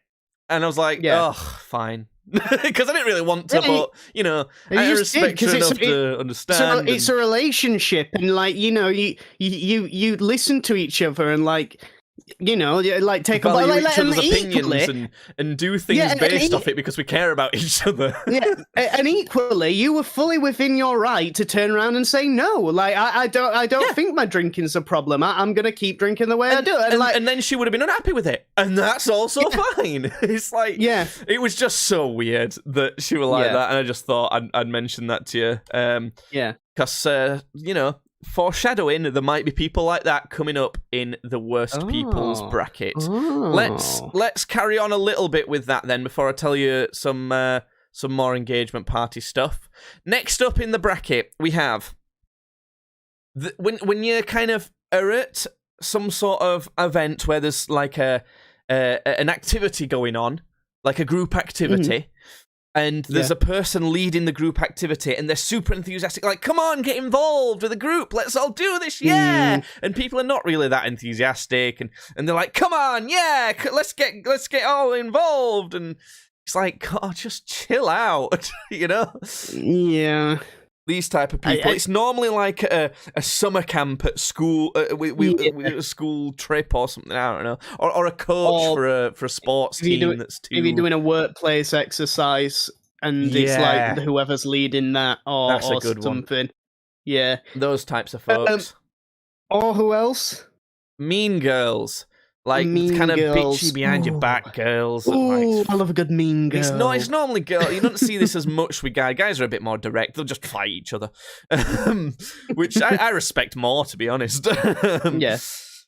A: And I was like, "Oh, fine." Because I didn't really want to, but, you know, I respect her enough to understand.
B: It's a relationship, and, like, you know, you listen to each other, and, like, you know, like, take
A: value each other's opinions and do things based off it because we care about each other.
B: And equally, you were fully within your right to turn around and say no. Like, I don't think my drinking's a problem. I'm gonna keep drinking the way I do.
A: And then she would have been unhappy with it, and that's also fine. It's like, it was just so weird that she was like that, and I just thought I'd mention that to you. Because you know, foreshadowing, there might be people like that coming up in the worst people's bracket. Let's carry on a little bit with that then before I tell you some some more engagement party stuff. Next up in the bracket, we have when you're kind of at some sort of event where there's like an activity going on, like a group activity, and there's a person leading the group activity, and they're super enthusiastic, like, come on, get involved with the group, let's all do this, yeah! And people are not really that enthusiastic, and they're like, come on, yeah, let's get all involved, and it's like, God, just chill out, you know?
B: Yeah.
A: These type of people. It's normally like a summer camp at school, with a school trip or something. I don't know, or a coach for a sports team that's too.
B: If you're doing a workplace exercise and it's like whoever's leading that, or a good something. One. Yeah,
A: those types of folks.
B: Or who else?
A: Mean Girls. Like, kind of bitchy behind your back girls.
B: Ooh, I love a good mean girl.
A: It's normally girl. You don't see this as much with guys. Guys are a bit more direct. They'll just fight each other, which I respect more, to be honest.
B: Yeah.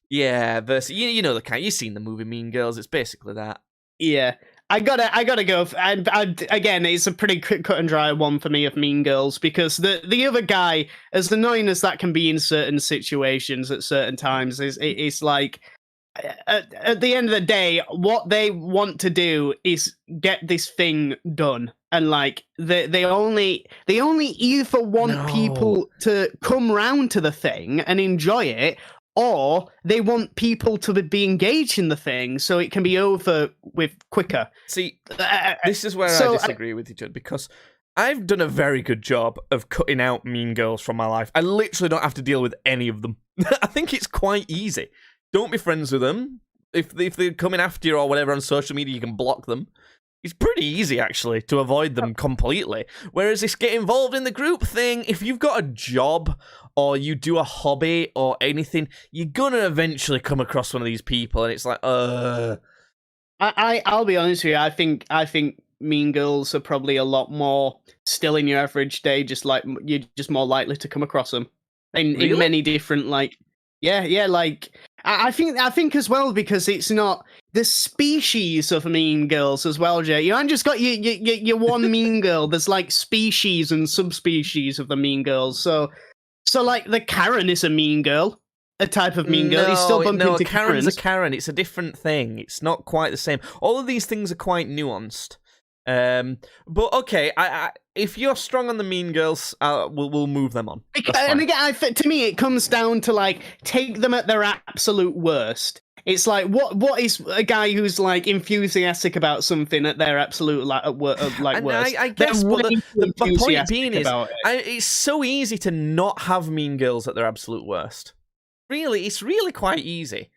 A: Yeah, versus you know the kind. You've seen the movie Mean Girls. It's basically that.
B: Yeah. I gotta go. Again, it's a pretty cut and dry one for me of Mean Girls, because the other guy, as annoying as that can be in certain situations at certain times, it's like. At the end of the day, what they want to do is get this thing done, and like they only either want people to come round to the thing and enjoy it, or they want people to be engaged in the thing so it can be over with quicker.
A: See, this is where I disagree with you, Judd, because I've done a very good job of cutting out Mean Girls from my life. I literally don't have to deal with any of them. I think it's quite easy. Don't be friends with them. If they're coming after you or whatever on social media, you can block them. It's pretty easy, actually, to avoid them completely. Whereas this get involved in the group thing, if you've got a job or you do a hobby or anything, you're gonna eventually come across one of these people, and it's like,
B: I'll be honest with you. I think Mean Girls are probably a lot more still in your average day. Just like you're just more likely to come across them in many different like. Yeah, like I think as well, because it's not the species of Mean Girls as well, Jay. You haven't just got your one Mean Girl. There's like species and subspecies of the Mean Girls. So like the Karen is a Mean Girl, a type of Mean Girl. You still bump into
A: Karen's a Karen. It's a different thing. It's not quite the same. All of these things are quite nuanced. But okay, if you're strong on the Mean Girls, we'll move them on.
B: And again, to me, it comes down to like take them at their absolute worst. It's like what is a guy who's like enthusiastic about something at their absolute worst?
A: I guess the point being is, it's so easy to not have Mean Girls at their absolute worst. Really, it's really quite easy.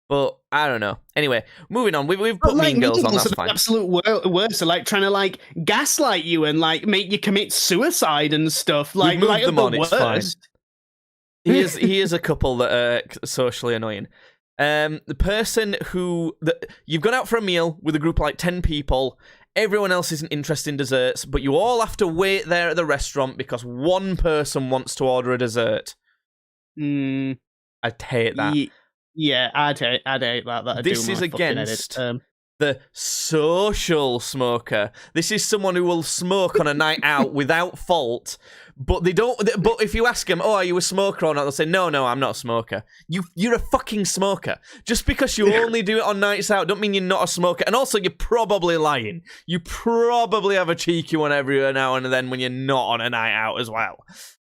A: But I don't know. Anyway, moving on. We've put Mean Girls on. That's fine.
B: Absolute worst. Are like trying to like gaslight you and like make you commit suicide and stuff. Like,
A: we've moved them on. It's fine. Here's a couple that are socially annoying. The person you've gone out for a meal with a group of like 10 people. Everyone else isn't interested in desserts, but you all have to wait there at the restaurant because one person wants to order a dessert.
B: I'd
A: hate that.
B: Yeah, I'd hate that.
A: This is against the social smoker. This is someone who will smoke on a night out without fault, but they don't. But if you ask them, "Oh, are you a smoker or not?" they'll say, "No, I'm not a smoker." You're a fucking smoker. Just because you only do it on nights out, don't mean you're not a smoker. And also, you're probably lying. You probably have a cheeky one every now and then when you're not on a night out as well.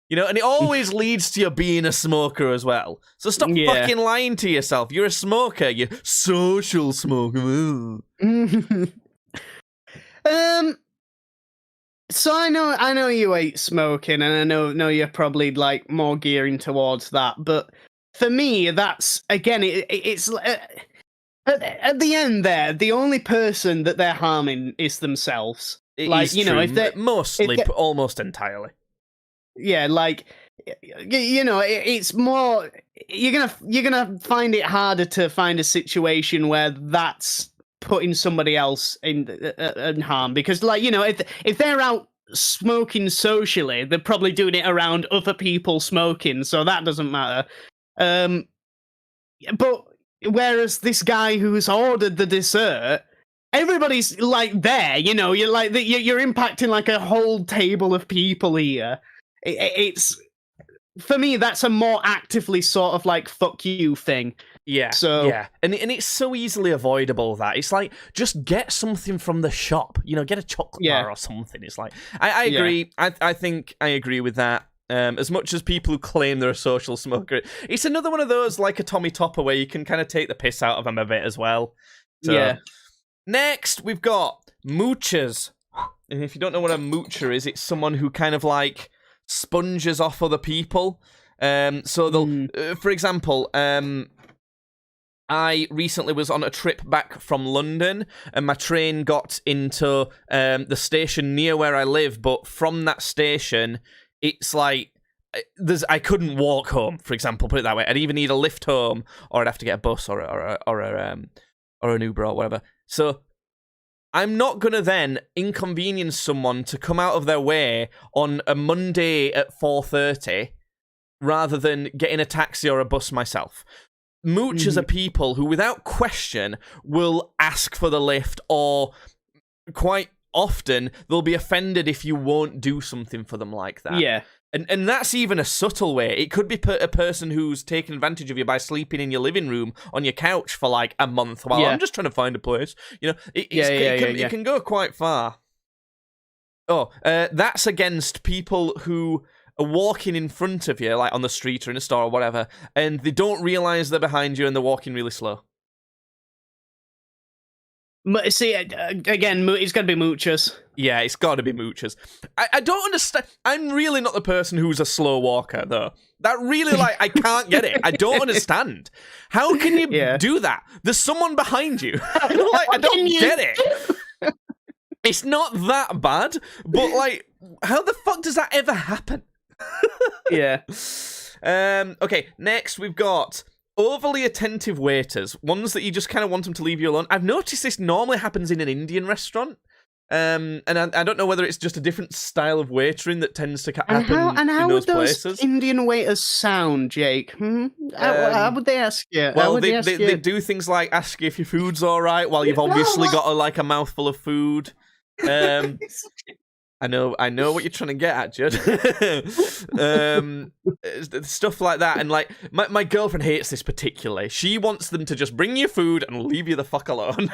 A: You know, and it always leads to you being a smoker as well. So stop fucking lying to yourself. You're a smoker. You're social smoker.
B: So I know you hate smoking, and I know you're probably like more gearing towards that. But for me, that's again, it's at the end there. The only person that they're harming is themselves.
A: Like, you know, if they almost entirely.
B: Yeah, like, you know, it's more. You're gonna find it harder to find a situation where that's putting somebody else in harm, because, like, you know, if they're out smoking socially, they're probably doing it around other people smoking, so that doesn't matter. But whereas this guy who's ordered the dessert everybody's like there, you know, you're like you're impacting like a whole table of people here. It's for me, that's a more actively sort of like fuck you thing.
A: Yeah.
B: So
A: yeah, and it's so easily avoidable that it's like just get something from the shop, you know, get a chocolate bar or something. It's like I agree. I think I agree with that. As much as people who claim they're a social smoker, it's another one of those like a Tommy Topper where you can kind of take the piss out of them a bit as well. So, next, we've got moochers. And if you don't know what a moocher is, it's someone who kind of like sponges off other people. So they'll, for example, I recently was on a trip back from London, and my train got into the station near where I live. But from that station, it's like I couldn't walk home. For example, put it that way. I'd either need a lift home, or I'd have to get a bus or an Uber or whatever. So I'm not going to then inconvenience someone to come out of their way on a Monday at 4:30 rather than getting a taxi or a bus myself. Moochers are people who, without question, will ask for the lift, or quite often they'll be offended if you won't do something for them like that.
B: Yeah.
A: And that's even a subtle way. It could be a person who's taking advantage of you by sleeping in your living room on your couch for like a month while I'm just trying to find a place. You know, it can go quite far. Oh, that's against people who are walking in front of you, like on the street or in a store or whatever, and they don't realise they're behind you and they're walking really slow.
B: See, again, it's got to be moochers.
A: Yeah, it's got to be moochers. I don't understand. I'm really not the person who's a slow walker, though. That really, like, I can't get it. I don't understand. How can you do that? There's someone behind you. Like, I don't get it. It's not that bad, but, like, how the fuck does that ever happen?
B: Yeah.
A: Okay, next we've got overly attentive waiters, ones that you just kind of want them to leave you alone. I've noticed this normally happens in an Indian restaurant, and I don't know whether it's just a different style of waitering that tends to happen
B: and how
A: in those
B: would those
A: places.
B: Indian waiters sound, Jake? How would they ask you?
A: Well, they do things like ask you if your food's all right while you've obviously got a mouthful of food. I know what you're trying to get at, Judd. Stuff like that, and like my girlfriend hates this particularly. She wants them to just bring you food and leave you the fuck alone.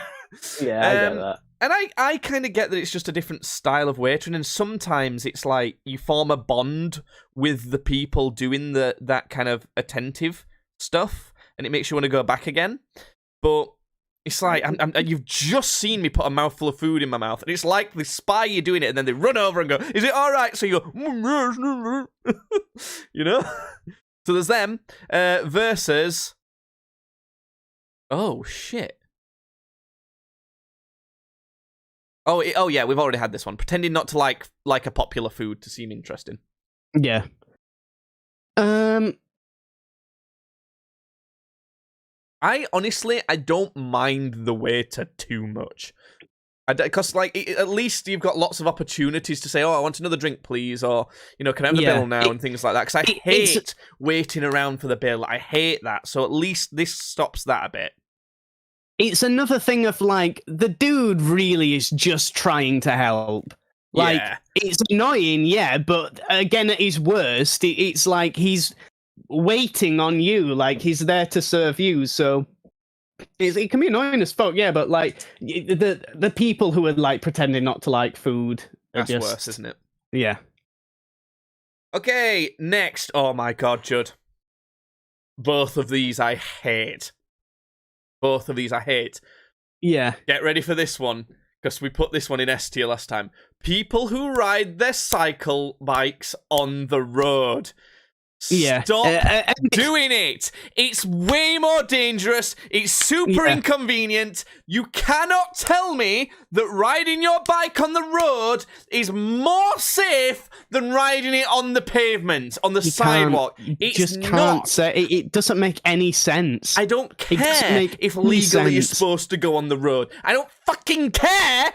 B: Yeah, I get that.
A: And I kind of get that it's just a different style of waitering, and sometimes it's like you form a bond with the people doing that kind of attentive stuff, and it makes you want to go back again. But it's like, you've just seen me put a mouthful of food in my mouth, and it's like they spy you doing it, and then they run over and go, "Is it all right?" So you go, you know? So there's them, versus... Oh, shit. Oh yeah, we've already had this one. Pretending not to like a popular food to seem interesting.
B: Yeah.
A: I don't mind the waiter too much. Because, like, at least you've got lots of opportunities to say, "Oh, I want another drink, please," or, you know, "Can I have the bill now?" and things like that. Because I hate waiting around for the bill. I hate that. So at least this stops that a bit.
B: It's another thing of, like, the dude really is just trying to help. Like, it's annoying, but again, at his worst, it's like he's waiting on you, like he's there to serve you, so it can be annoying as fuck, but like the people who are like pretending not to like food,
A: that's worse, isn't it?
B: Yeah.
A: Okay, next. Oh my god, Judd. Both of these I hate.
B: Yeah.
A: Get ready for this one, because we put this one in S tier last time. People who ride their cycle bikes on the road. Stop doing it! It's way more dangerous. It's super inconvenient. You cannot tell me that riding your bike on the road is more safe than riding it on the pavement, on the sidewalk.
B: It's not. It doesn't make any sense.
A: I don't care if legally you're supposed to go on the road. I don't fucking care!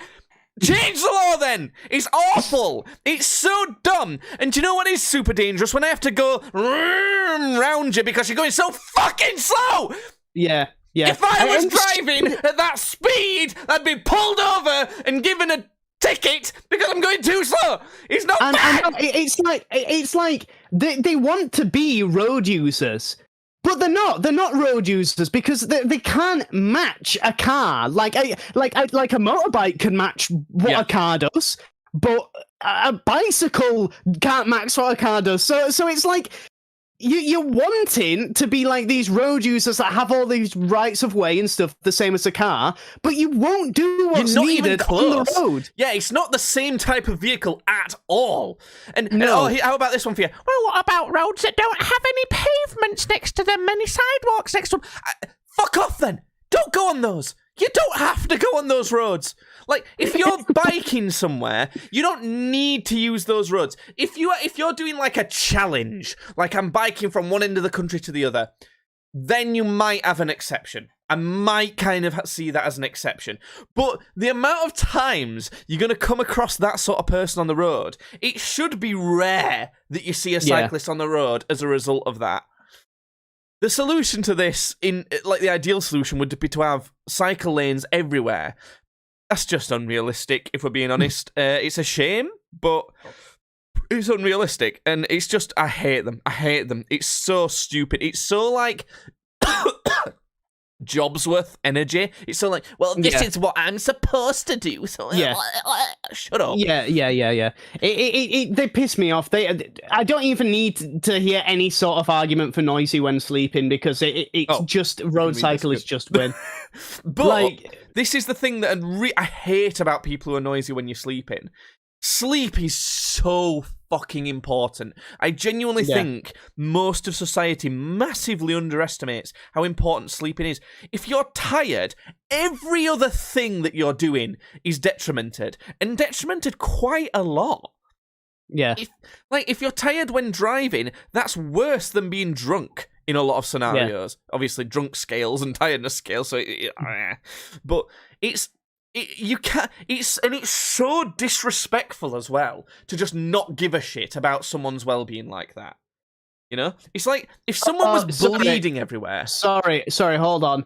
A: Change the law then! It's awful! It's so dumb! And do you know what is super dangerous? When I have to go round you because you're going so fucking slow!
B: Yeah. Yeah.
A: If I was driving at that speed, I'd be pulled over and given a ticket because I'm going too slow. It's not bad.
B: It's like they want to be road users. But they're not. They're not road users because they can't match a car. Like a motorbike can match what a car does, but a bicycle can't match what a car does. So it's like you're wanting to be like these road users that have all these rights of way and stuff, the same as a car, but you won't do what's needed on the road.
A: Yeah, it's not the same type of vehicle at all. And how about this one for you? Well, what about roads that don't have any pavements next to them, any sidewalks next to them? Fuck off then. Don't go on those. You don't have to go on those roads. Like, if you're biking somewhere, you don't need to use those roads. If you're doing like a challenge, like I'm biking from one end of the country to the other, then you might have an exception. I might kind of see that as an exception. But the amount of times you're going to come across that sort of person on the road, it should be rare that you see a cyclist on the road as a result of that. The solution to this, the ideal solution, would be to have cycle lanes everywhere. That's just unrealistic, if we're being honest. It's a shame, but it's unrealistic. And it's just, I hate them. I hate them. It's so stupid. It's so like Jobsworth energy. It's so like, well, this is what I'm supposed to do. So shut up.
B: Yeah. They piss me off. I don't even need to hear any sort of argument for noisy when sleeping because it's just road cyclists just win.
A: But this is the thing that I hate about people who are noisy when you're sleeping. Sleep is so fucking important. I genuinely think most of society massively underestimates how important sleeping is. If you're tired, every other thing that you're doing is detrimented, and detrimented quite a lot.
B: Yeah.
A: If you're tired when driving, that's worse than being drunk in a lot of scenarios. Obviously, drunk scales and tiredness scales. But it's so disrespectful as well to just not give a shit about someone's well-being like that. You know, it's like if someone was bleeding everywhere.
B: Sorry, hold on.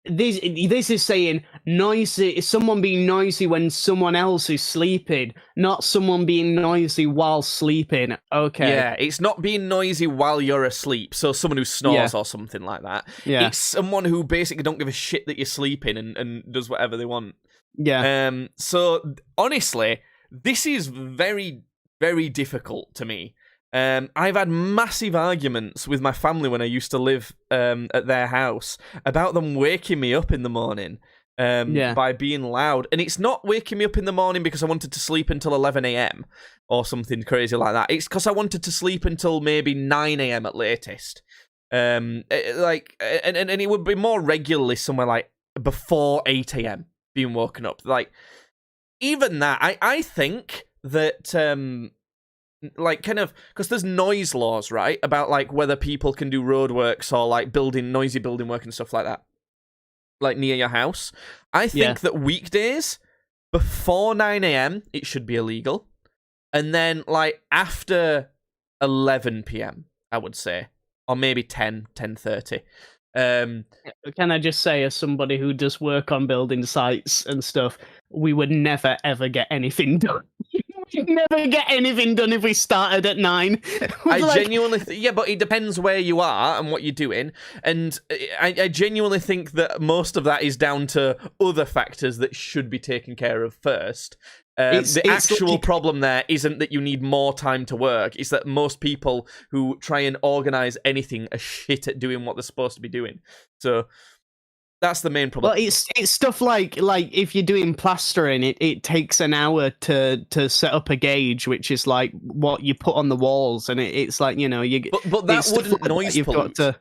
B: This is saying noisy. Is someone being noisy when someone else is sleeping, not someone being noisy while sleeping. Okay.
A: Yeah, it's not being noisy while you're asleep. So someone who snores or something like that.
B: Yeah.
A: It's someone who basically don't give a shit that you're sleeping and does whatever they want.
B: Yeah.
A: So honestly, this is very, very difficult to me. I've had massive arguments with my family when I used to live at their house about them waking me up in the morning by being loud. And it's not waking me up in the morning because I wanted to sleep until 11 a.m. or something crazy like that. It's because I wanted to sleep until maybe 9 a.m. at latest. And it would be more regularly somewhere like before 8 a.m. being woken up. Like, even that, I think that... because there's noise laws, right? About like whether people can do roadworks or like noisy building work and stuff like that, like near your house. I think that weekdays before 9 a.m. it should be illegal, and then like after 11 p.m. I would say, or maybe 10:30.
B: Can I just say, as somebody who does work on building sites and stuff, we would never ever get anything done. We'd never get anything done if we started at 9.
A: Genuinely but it depends where you are and what you're doing, and I genuinely think that most of that is down to other factors that should be taken care of first. The actual problem there isn't that you need more time to work, it's that most people who try and organise anything are shit at doing what they're supposed to be doing. So that's the main problem.
B: Well, it's stuff like if you're doing plastering, it takes an hour to set up a gauge, which is like what you put on the walls, and it's like, you know,
A: But that wouldn't noise pollute.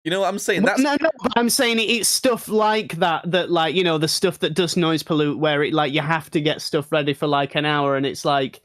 A: You know what I'm saying?
B: No, but I'm saying it's stuff like that like, you know, the stuff that does noise pollute, where it like you have to get stuff ready for like an hour, and it's like,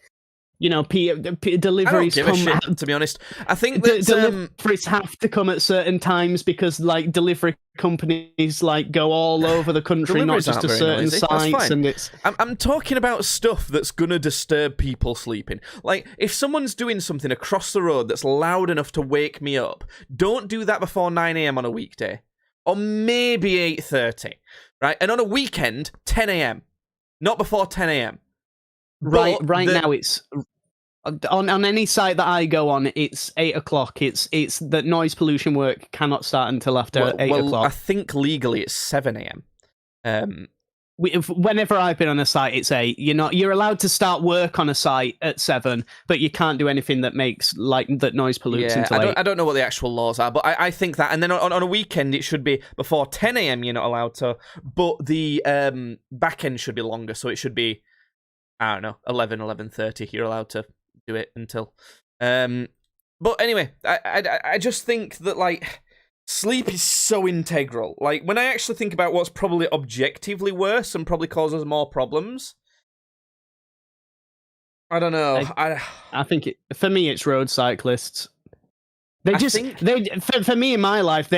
B: you know, deliveries
A: I don't give a shit, to be honest. I think that
B: deliveries have to come at certain times because like delivery companies like go all over the country, not just to certain sites. And
A: I'm talking about stuff that's gonna disturb people sleeping. Like if someone's doing something across the road that's loud enough to wake me up, don't do that before 9 a.m. on a weekday. or maybe 8:30, right? And on a weekend, 10 a.m., not before 10 a.m.
B: Right now it's on any site that I go on, it's 8 o'clock. It's that noise pollution work cannot start until after 8 o'clock.
A: I think legally it's 7 a.m.
B: Whenever I've been on a site, it's 8. You're allowed to start work on a site at 7, but you can't do anything that makes that noise pollutes until 8.
A: I don't know what the actual laws are, but I think that. And then on a weekend, it should be before 10 a.m. You're not allowed to, but the back end should be longer, so it should be, I don't know, 11:30. You're allowed to do it until. But anyway, I just think that sleep is so integral. Like, when I actually think about what's probably objectively worse and probably causes more problems, I don't know.
B: I think for me, it's road cyclists. For me in my life,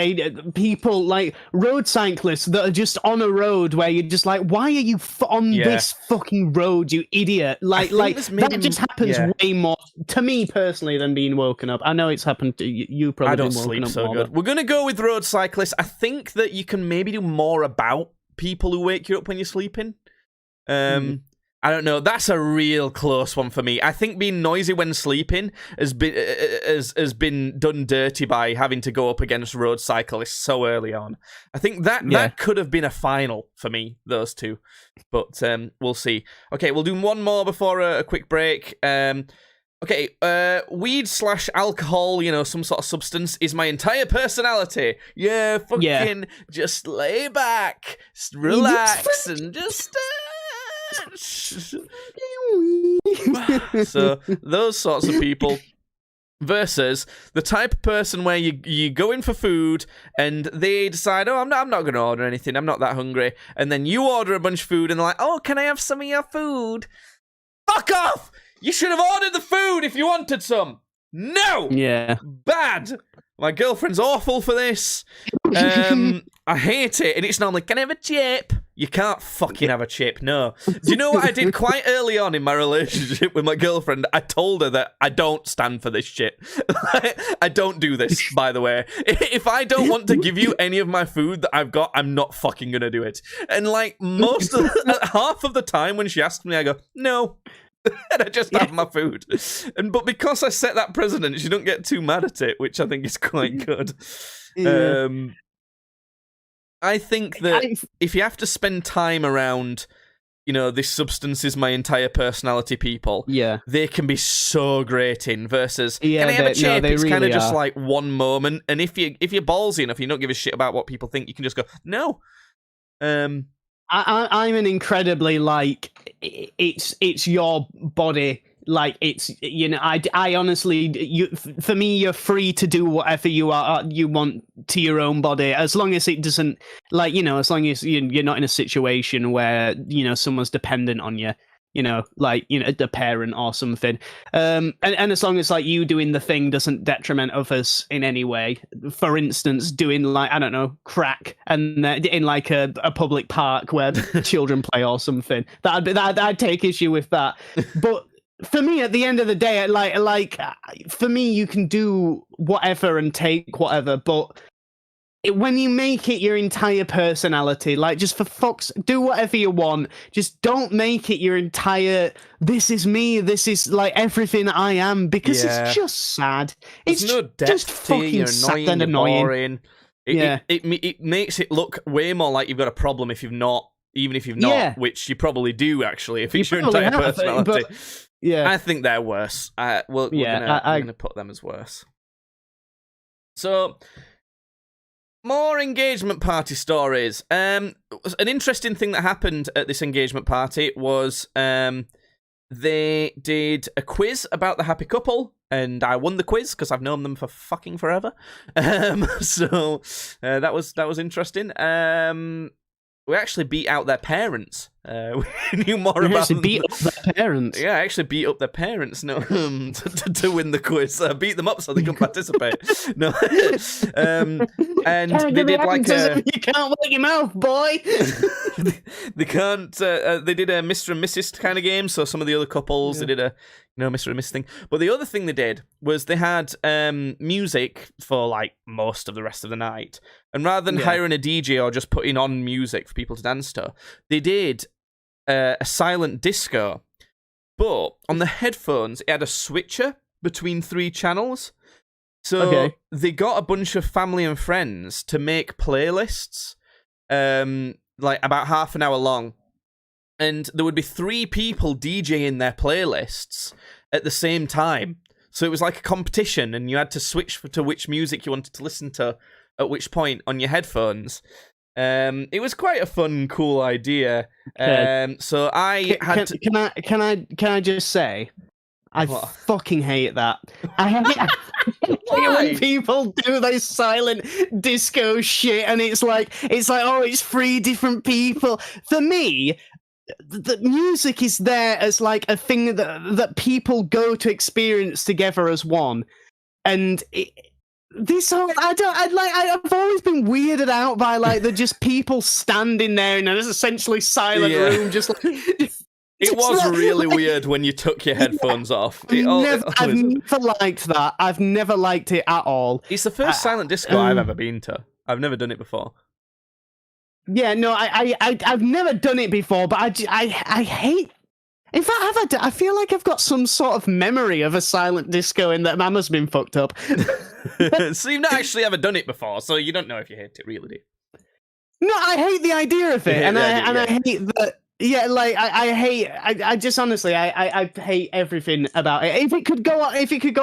B: people like road cyclists that are just on a road where you're just like, why are you on this fucking road, you idiot? That just happens way more to me personally than being woken up. I know it's happened to you. Probably
A: I don't sleep so good. We're gonna go with road cyclists. I think that you can maybe do more about people who wake you up when you're sleeping. I don't know. That's a real close one for me. I think being noisy when sleeping has been done dirty by having to go up against road cyclists so early on. I think that could have been a final for me, those two. But we'll see. Okay, we'll do one more before a quick break. Okay, weed/alcohol, some sort of substance, is my entire personality. Yeah, just lay back, relax, and just... So those sorts of people versus the type of person where you go in for food and they decide, I'm not going to order anything, I'm not that hungry, and then you order a bunch of food and they're like, oh, can I have some of your food? Fuck off! You should have ordered the food if you wanted some. No!
B: Yeah.
A: Bad! My girlfriend's awful for this. I hate it. And it's normally, can I have a chip? You can't fucking have a chip, no. Do you know what I did quite early on in my relationship with my girlfriend? I told her that I don't stand for this shit. I don't do this, by the way. If I don't want to give you any of my food that I've got, I'm not fucking gonna do it. And half of the time when she asks me, I go, no. And I just have my food. But because I set that precedent, she don't get too mad at it, which I think is quite good. Yeah. I think that if you have to spend time around, this substance is my entire personality people, they can be so grating versus, can I have a chip? It's kind of just like one moment. And if you're ballsy enough, you don't give a shit about what people think, you can just go, no.
B: I'm an incredibly it's your body. It's I honestly, for me, you're free to do whatever you want to your own body, as long as it doesn't as long as you're not in a situation where someone's dependent on you. The parent or something. And as long as you doing the thing doesn't detriment others in any way. For instance, doing I don't know, crack and in a public park where children play or something. I'd take issue with that. But for me, at the end of the day, for me, you can do whatever and take whatever, but when you make it your entire personality, just for fuck's, do whatever you want. Just don't make it your entire, this is me, this is everything I am, because it's just sad.
A: There's no depth just fucking sad and annoying. Boring. It makes it look way more like you've got a problem if you've not, even if you've not, which you probably do actually, if it's your entire personality. I think they're worse. We're going to put them as worse. So... more engagement party stories. An interesting thing that happened at this engagement party was they did a quiz about the happy couple, and I won the quiz because I've known them for fucking forever. So that was interesting. We actually beat out their parents. We knew more about them.
B: Beat up their parents.
A: Yeah, I actually beat up their parents. No, to win the quiz. Beat them up so they couldn't participate. No, and they did
B: you can't work your mouth, boy.
A: they can't. They did a Mr. and Mrs. kind of game. So some of the other couples, they did a Mr. and Mrs. thing. But the other thing they did was they had music for like most of the rest of the night. And rather than hiring a DJ or just putting on music for people to dance to, they did a silent disco. But on the headphones, it had a switcher between 3 channels. So they got a bunch of family and friends to make playlists, like about half an hour long. And there would be 3 people DJing their playlists at the same time. So it was like a competition, and you had to switch to which music you wanted to listen to at which point on your headphones. It was quite a fun, cool idea. So I had to...
B: Can I just say, I fucking hate that. I hate when people do this silent disco shit, and it's like, oh, it's 3 different people. For me, the music is there as like a thing that people go to experience together as one, and this whole I've always been weirded out by like the just people standing there in an essentially silent room, just like.
A: It was really weird when you took your headphones off.
B: I've never liked that. I've never liked it at all.
A: It's the first silent disco I've ever been to. I've never done it before.
B: Yeah, no, I've never done it before, but I hate. In fact, I feel like I've got some sort of memory of a silent disco in that mama's been fucked up.
A: So you've not actually ever done it before, so you don't know if you hate it, really, do you?
B: No, I hate the idea of it, I hate that. Yeah, like I just honestly, I hate everything about it. If it could go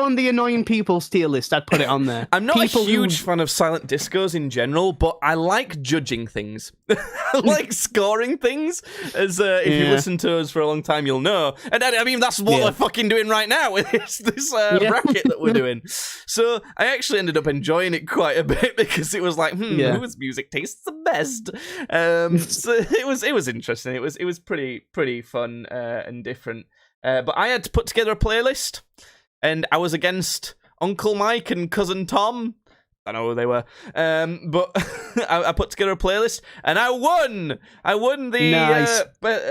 B: on the annoying people's tier list, I'd put it on there.
A: I'm not a huge fan of silent discos in general, but I like judging things. I like scoring things. As if you listen to us for a long time, you'll know. And I mean, that's what we're fucking doing right now with this bracket that we're doing. So I actually ended up enjoying it quite a bit because it was like, whose music tastes the best? So it was interesting. It was pretty fun and different. But I had to put together a playlist, and I was against Uncle Mike and Cousin Tom. I know who they were. But I put together a playlist, and I won! I won the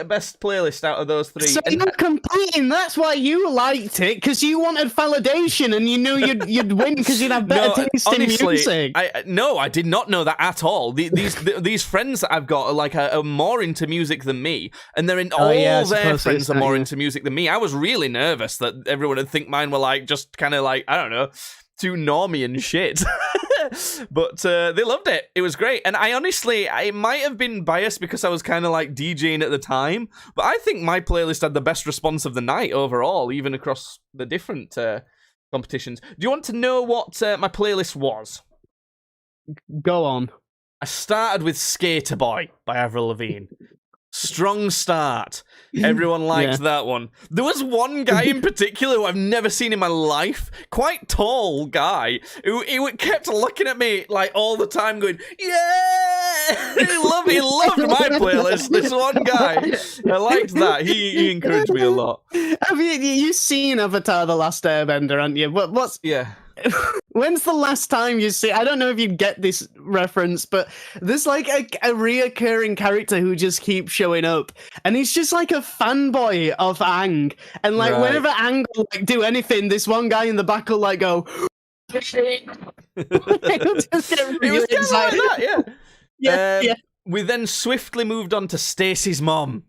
A: best playlist out of those 3.
B: So you're competing, that's why you liked it, because you wanted validation, and you knew you'd win because you'd have better taste in music.
A: I did not know that at all. These friends that I've got are more into music than me, and they're in their friends are more into music than me. I was really nervous that everyone would think mine were like just kind of like, I don't know, too normie and shit. But they loved it. It was great. And I might have been biased because I was kind of like DJing at the time, but I think my playlist had the best response of the night overall, even across the different competitions. Do you want to know what my playlist was?
B: Go on.
A: I started with Skater Boy by Avril Lavigne. Strong start. Everyone liked that one. There was one guy in particular who I've never seen in my life, quite tall guy, who kept looking at me like all the time going, yeah! He loved my playlist, this one guy. I liked that. He encouraged me a lot.
B: Have you've seen Avatar The Last Airbender, haven't you?
A: Yeah.
B: When's the last time you see? I don't know if you get this reference, but there's like a reoccurring character who just keeps showing up, and he's just like a fanboy of Aang. And like whenever Aang will like do anything, this one guy in the back will like go. He'll just get really excited.
A: Like that, yeah. We then swiftly moved on to Stacey's mom.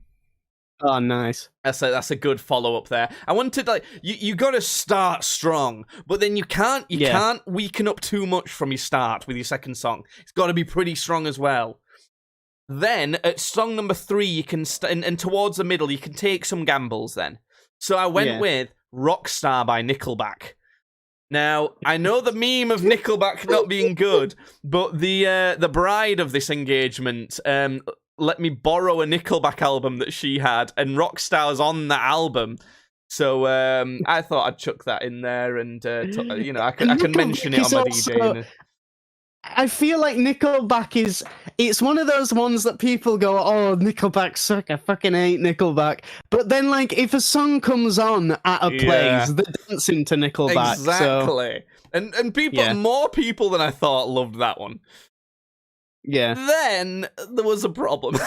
B: Oh, nice.
A: That's a good follow-up there. I wanted, like, you got to start strong, but then you can't weaken up too much from your start with your second song. It's got to be pretty strong as well. Then, at song number 3, you can, and towards the middle, you can take some gambles then. So I went with Rockstar by Nickelback. Now, I know the meme of Nickelback not being good, but the bride of this engagement let me borrow a Nickelback album that she had, and Rockstar's on that album. So I thought I'd chuck that in there, and I can mention it on my DJing.
B: I feel like Nickelback it's one of those ones that people go, oh, Nickelback suck, I fucking hate Nickelback. But then, like, if a song comes on at a place, they're dancing to Nickelback.
A: Exactly. So. And people, more people than I thought loved that one.
B: Yeah.
A: Then there was a problem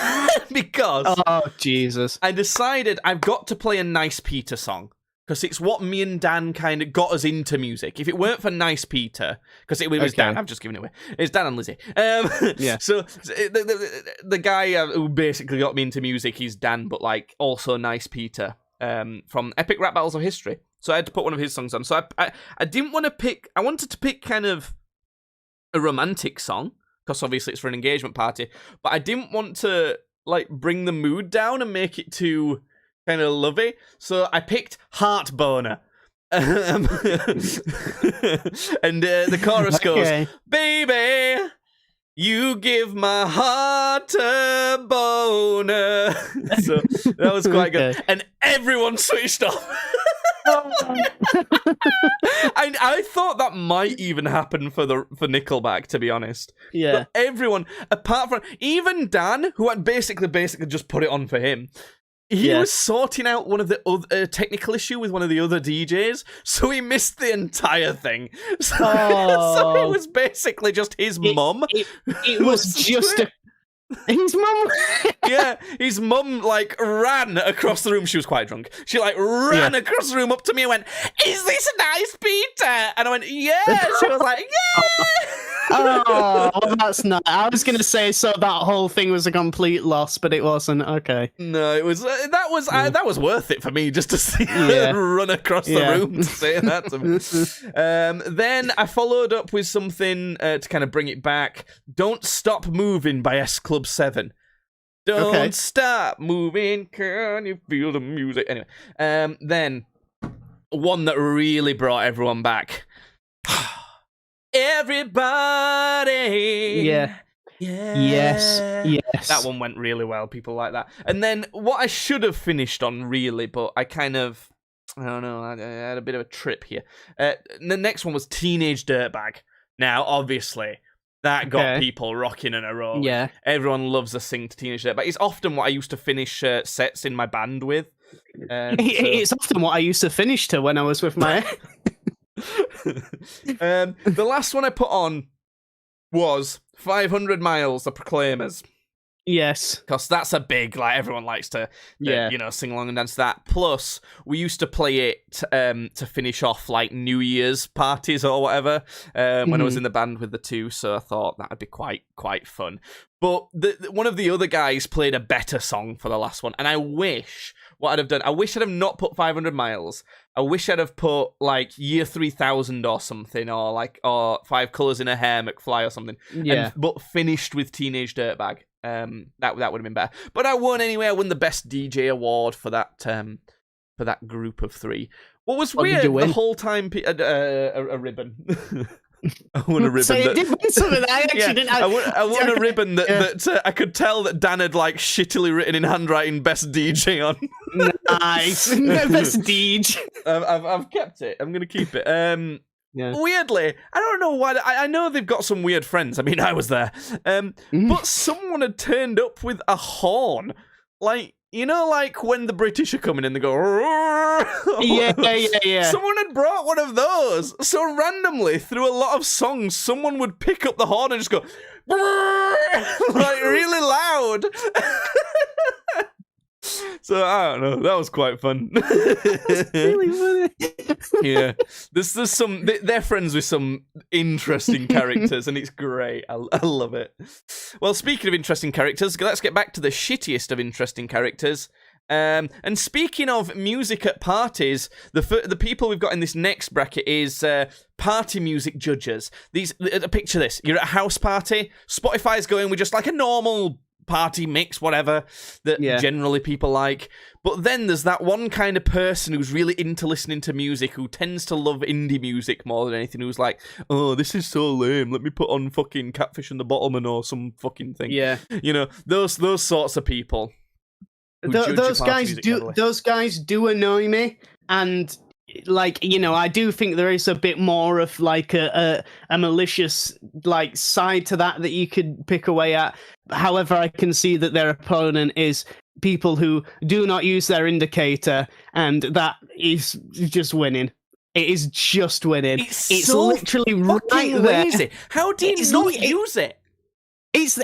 A: because
B: Jesus,
A: I decided I've got to play a Nice Peter song. Because it's what me and Dan kind of got us into music. If it weren't for Nice Peter, because it was Dan, I'm just giving it away. It's Dan and Lizzie.
B: Yeah.
A: So the guy who basically got me into music, he's Dan, but like also Nice Peter from Epic Rap Battles of History. So I had to put one of his songs on. So I didn't want to pick. I wanted to pick kind of a romantic song because obviously it's for an engagement party. But I didn't want to like bring the mood down and make it too kind of lovey, so I picked Heart Boner. And the chorus goes, "Baby, you give my heart a boner." So that was quite good. And everyone switched off. I thought that might even happen for Nickelback, to be honest.
B: Yeah.
A: But everyone, apart from even Dan, who had basically just put it on for him, he was sorting out one of the technical issue with one of the other DJs, so he missed the entire thing. So, so it was basically just his mum.
B: It was just his mum.
A: Yeah, his mum like ran across the room. She was quite drunk. She like ran across the room up to me and went, "Is this Nice Peter?" And I went, "Yeah." She was like, "Yeah."
B: Oh, well, that's not. I was gonna say so that whole thing was a complete loss, but it wasn't. Okay.
A: No, it was. That was worth it for me just to see her run across the room to say that to me. Then I followed up with something to kind of bring it back. "Don't Stop Moving" by S Club 7. Don't stop moving, can you feel the music? Anyway, then one that really brought everyone back. Everybody.
B: Yeah. Yes.
A: That one went really well. People like that. And then what I should have finished on, really, but I kind of, I don't know, I had a bit of a trip here. The next one was Teenage Dirtbag. Now, obviously, that got people rocking in a row.
B: Yeah.
A: Everyone loves to sing to Teenage Dirtbag. It's often what I used to finish sets in my band with.
B: It's often what I used to finish to when I was with my...
A: The last one I put on was 500 Miles, The Proclaimers.
B: Yes.
A: Because that's a big, like, everyone likes to, sing along and dance to that. Plus, we used to play it to finish off, like, New Year's parties or whatever when I was in the band with the two, so I thought that would be quite fun. But one of the other guys played a better song for the last one, and I wish what I'd have done, I wish I'd have not put 500 Miles. I wish I'd have put, like, Year 3000 or something, or Five Colours in a Hair, McFly or something.
B: Yeah.
A: But finished with Teenage Dirtbag. That would have been better. But I won anyway. I won the Best DJ award for that group of three. What was weird the whole time, a ribbon. I won a ribbon.
B: So you did win something. I actually didn't.
A: I won a ribbon that I could tell that Dan had like shittily written in handwriting "Best DJ" on.
B: Nice, Best DJ.
A: I've kept it. I'm gonna keep it. Weirdly, I don't know why. I know they've got some weird friends. I mean, I was there. But someone had turned up with a horn, like. You know, like when the British are coming in, they go.
B: Yeah.
A: Someone had brought one of those. So randomly, through a lot of songs, someone would pick up the horn and just go, like really loud. So I don't know. That was quite fun.
B: That's really funny.
A: Yeah, there's some. They're friends with some interesting characters, and it's great. I love it. Well, speaking of interesting characters, let's get back to the shittiest of interesting characters. And speaking of music at parties, the people we've got in this next bracket is party music judges. Picture this: you're at a house party. Spotify's going with just like a normal party mix, whatever, that generally people like. But then there's that one kind of person who's really into listening to music, who tends to love indie music more than anything, who's like, oh, this is so lame, let me put on fucking Catfish and the Bottlemen or some fucking thing. Yeah. You know, those sorts of people.
B: Those guys do annoy me, and like, you know, I do think there is a bit more of like a malicious like side to that you could pick away at. However, I can see that their opponent is people who do not use their indicator, and that is just winning. It is just winning.
A: It's so literally right there. Lazy. How do you not use it?
B: It's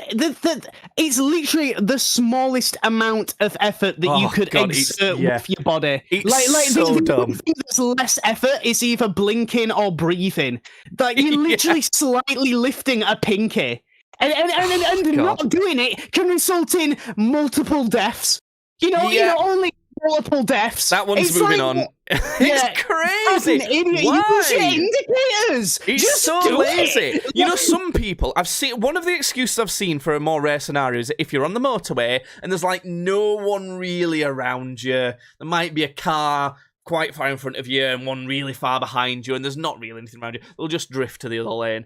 B: it's literally the smallest amount of effort that you could exert with your body.
A: It's so dumb.
B: Thing that's less effort is either blinking or breathing. Like you're literally slightly lifting a pinky, and not doing it can result in multiple deaths. You know, only multiple deaths.
A: That one's moving on. It's crazy.
B: Idiot.
A: Why?
B: Use your indicators.
A: It's
B: just
A: so lazy. You know, some people, I've seen, one of the excuses I've seen for a more rare scenario is if you're on the motorway and there's like no one really around you, there might be a car quite far in front of you and one really far behind you, and there's not really anything around you. They'll just drift to the other lane.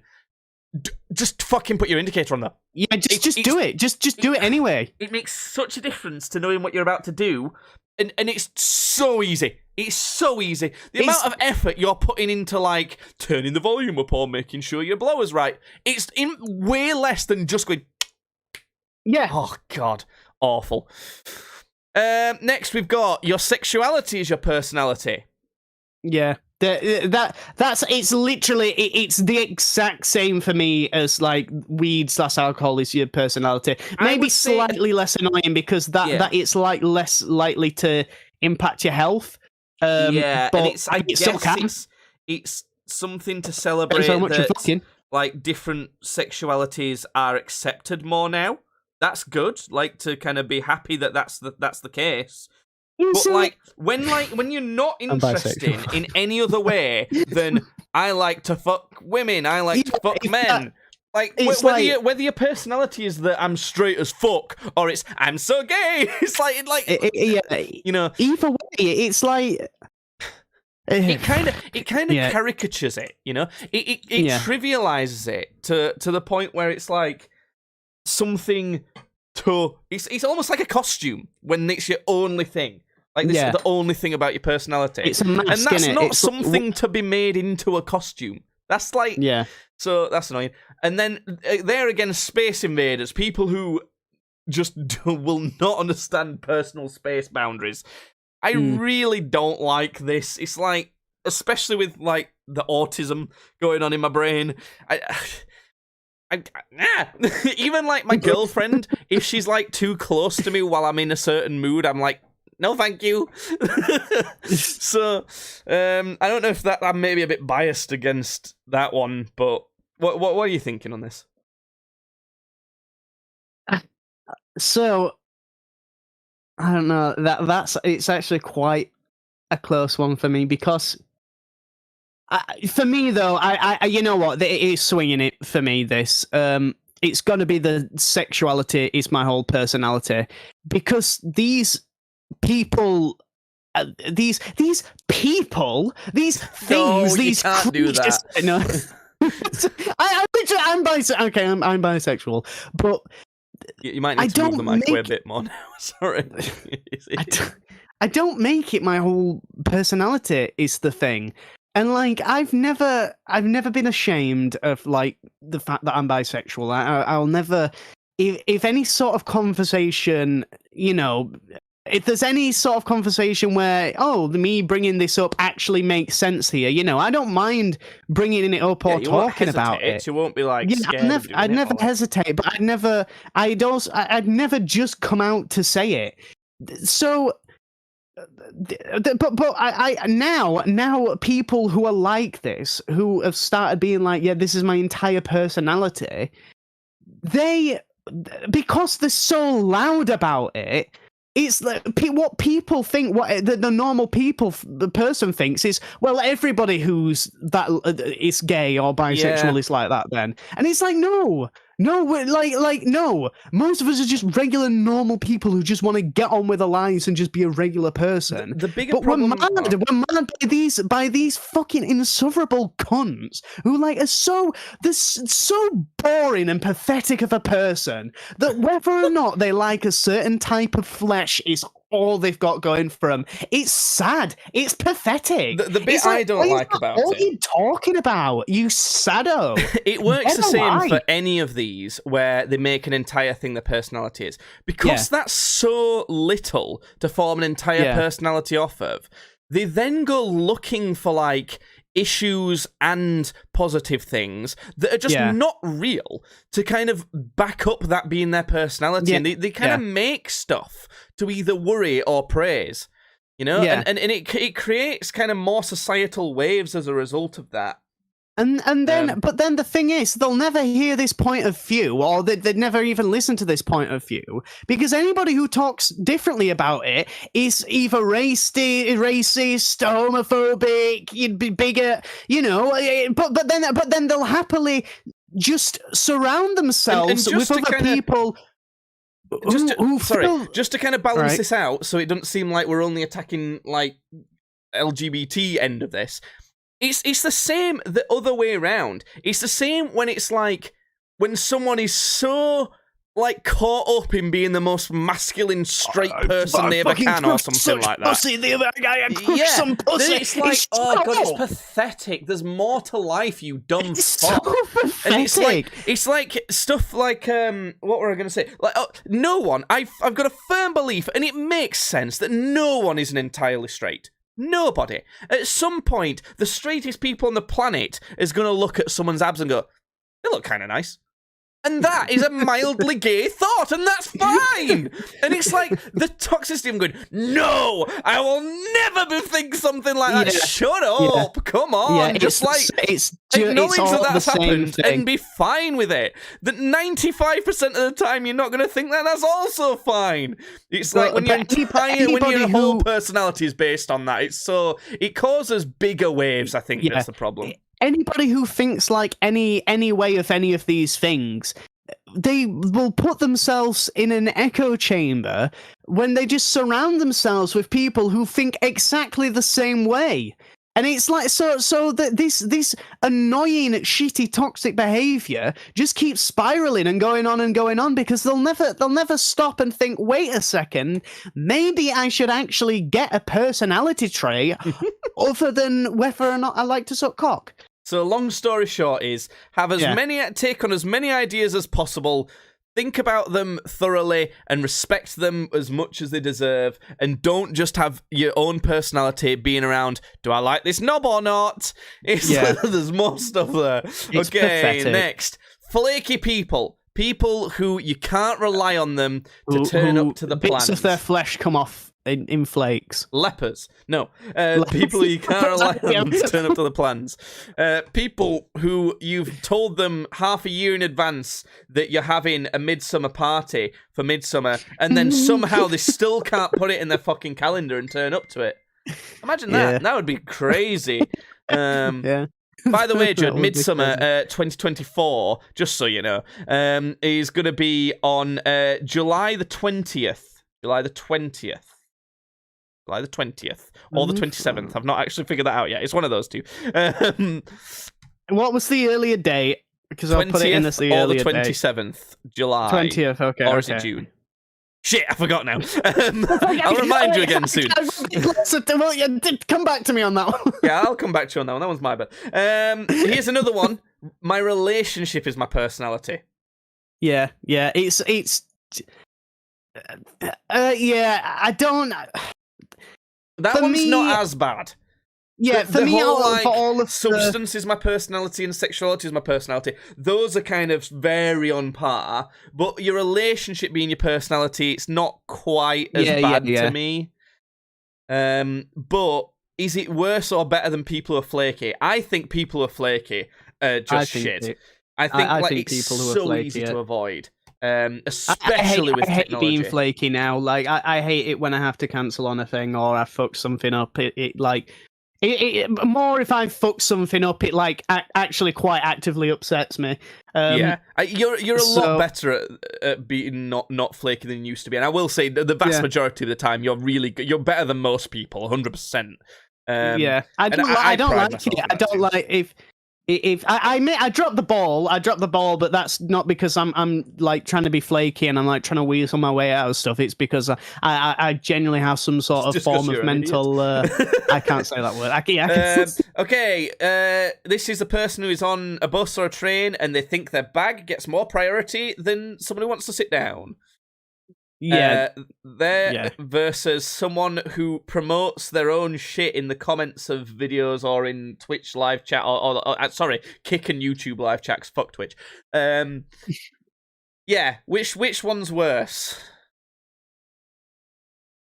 A: Just fucking put your indicator on there.
B: Yeah, just do it. Just do it anyway.
A: It makes such a difference to knowing what you're about to do, and it's so easy. It's so easy. The amount of effort you're putting into, like, turning the volume up or making sure your blower's right, it's way less than just going...
B: Yeah.
A: Oh, God. Awful. Next, we've got your sexuality is your personality.
B: Yeah. That's it's literally it's the exact same for me as like weed/alcohol is your personality. Maybe slightly less annoying because that it's like less likely to impact your health.
A: But and it's something to celebrate that like different sexualities are accepted more now. That's good. Like to kind of be happy that that's the case. But like when you're not interested in any other way than I like to fuck women, I like to fuck men. Whether your personality is that I'm straight as fuck or it's I'm so gay, it's you know,
B: either way, it's like
A: it kind of caricatures it, you know. It trivializes it to the point where it's like something to it's almost like a costume when it's your only thing. Like this is the only thing about your personality.
B: It's a mask,
A: and that's
B: innit?
A: not something to be made into a costume. That's like so that's annoying. And then there again, Space Invaders, people who just will not understand personal space boundaries. I really don't like this. It's like, especially with like the autism going on in my brain. Even like my girlfriend, if she's like too close to me while I'm in a certain mood, I'm like, no, thank you. So, I don't know if I'm maybe a bit biased against that one, but what are you thinking on this?
B: So, I don't know. It's actually quite a close one for me because, for me though, I you know what, it is swinging it for me. This it's gonna be the sexuality is my whole personality because these people, these people, these things, these
A: can't do that.
B: No, I'm bisexual. Okay, I'm bisexual, but
A: you might need to move the mic away a bit more now. Sorry,
B: I don't make it my whole personality is the thing, and like I've never been ashamed of like the fact that I'm bisexual. I'll never, if any sort of conversation, you know. If there's any sort of conversation where, me bringing this up actually makes sense here, you know, I don't mind bringing it up or talking about it.
A: You won't be like,
B: I'd never hesitate, but I'd never just come out to say it. So, but I now people who are like this, who have started being like, yeah, this is my entire personality, because they're so loud about it. It's like what people think. What the normal the person thinks is, well, everybody who's that is gay or bisexual is like that. Then, and it's like, no. No. Most of us are just regular, normal people who just want to get on with their lives and just be a regular person.
A: The bigger problem,
B: we're mad by these fucking insufferable cunts who are so boring and pathetic of a person that whether or not they like a certain type of flesh is all they've got going for them. It's sad. It's pathetic.
A: The bit I don't like about it.
B: What are you talking about, you saddo?
A: It works the same for any of these where they make an entire thing the personality is. Because that's so little to form an entire personality off of, they then go looking for, like, issues and positive things that are just not real to kind of back up that being their personality. And they kind of make stuff to either worry or praise, you know? And it creates kind of more societal waves as a result of that.
B: And then, but then the thing is, they'll never hear this point of view, or they'd never even listen to this point of view, because anybody who talks differently about it is either racist, homophobic, you'd be bigot, you know. But then they'll happily just surround themselves with other people.
A: Just to kind of balance this out, so it doesn't seem like we're only attacking like LGBT end of this. It's the same the other way around. It's the same when it's like when someone is so like caught up in being the most masculine straight person they ever can, or something like that.
B: Pussy, the other guy some pussy.
A: It's like, oh god, it's pathetic. There's more to life, you dumb fuck.
B: So pathetic.
A: And it's like stuff like what were I going to say? Like no one. I've got a firm belief, and it makes sense that no one is entirely straight. Nobody. At some point, the straightest people on the planet is going to look at someone's abs and go, they look kind of nice. And that is a mildly gay thought, and that's fine. And it's like the toxicity. I'm going, no, I will never think something like that. Shut up. Come on. Just acknowledge that that's happened and be fine with it. That 95% of the time you're not going to think that. That's also fine. It's like when your whole personality is based on that. It causes bigger waves. I think that's the problem.
B: Anybody who thinks like any way of any of these things, they will put themselves in an echo chamber when they just surround themselves with people who think exactly the same way. And it's like so that this annoying, shitty, toxic behavior just keeps spiraling and going on because they'll never stop and think, wait a second, maybe I should actually get a personality trait other than whether or not I like to suck cock.
A: So long story short is take on as many ideas as possible. Think about them thoroughly and respect them as much as they deserve, and don't just have your own personality being around, do I like this knob or not? There's more stuff there. It's pathetic. Next. Flaky people. People who you can't rely on them to turn up to the plans.
B: Bits of their flesh come off in flakes.
A: Lepers. No. People who you can't rely on them to turn up to the plans. People who you've told them half a year in advance that you're having a midsummer party for midsummer, and then somehow they still can't put it in their fucking calendar and turn up to it. Imagine that. That would be crazy. By the way, Judd, Midsummer 2024, just so you know, is going to be on July the 20th. July the 20th. July the 20th. Or the 27th. I've not actually figured that out yet. It's one of those two.
B: What was the earlier date? Because I'll put it in as the earlier
A: date. Or the 27th July.
B: 20th, okay.
A: Or is it June? Shit, I forgot now. I'll remind you again soon.
B: Come back to me on that one.
A: Yeah, I'll come back to you on that one. That one's my bad. Here's another one. My relationship is my personality.
B: Yeah. It's. I don't.
A: That one's not as bad.
B: Yeah, for me,
A: all of substance is my personality and sexuality is my personality. Those are kind of very on par. But your relationship being your personality, it's not quite as bad to me. But is it worse or better than people who are flaky? I think people who are flaky are just shit. I think it's people who are so flaky, easy to avoid. Especially with technology. I hate
B: being flaky now. Like I hate it when I have to cancel on a thing or I fuck something up. More if I fuck something up, it like actually quite actively upsets me.
A: You're a lot better at being not flaky than you used to be, and I will say the vast majority of the time you're really good. You're better than most people, 100%.
B: I don't like it. I don't like if I admit I dropped the ball, but that's not because I'm like trying to be flaky and I'm like trying to weasel my way out of stuff. It's because I genuinely have some sort of form of mental. I can't say that word.
A: Okay, this is a person who is on a bus or a train and they think their bag gets more priority than someone who wants to sit down. Versus someone who promotes their own shit in the comments of videos or in Twitch live chat or sorry, Kick and YouTube live chats. Fuck Twitch. Yeah, which one's worse?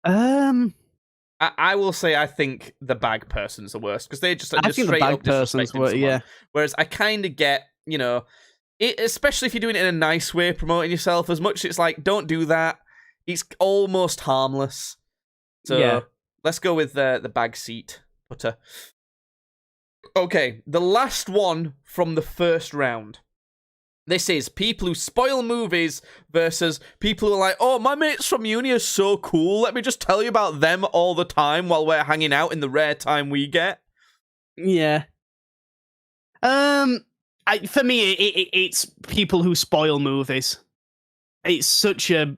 A: I will say I think the bag person's the worst because they just straight up disrespecting someone. Yeah. Whereas I kind of get, especially if you're doing it in a nice way, promoting yourself. As much as it's like, don't do that. It's almost harmless. So let's go with the bag seat putter. Okay, the last one from the first round. This is people who spoil movies versus people who are like, oh, my mates from uni are so cool. Let me just tell you about them all the time while we're hanging out in the rare time we get.
B: Yeah. For me, it's people who spoil movies. It's such a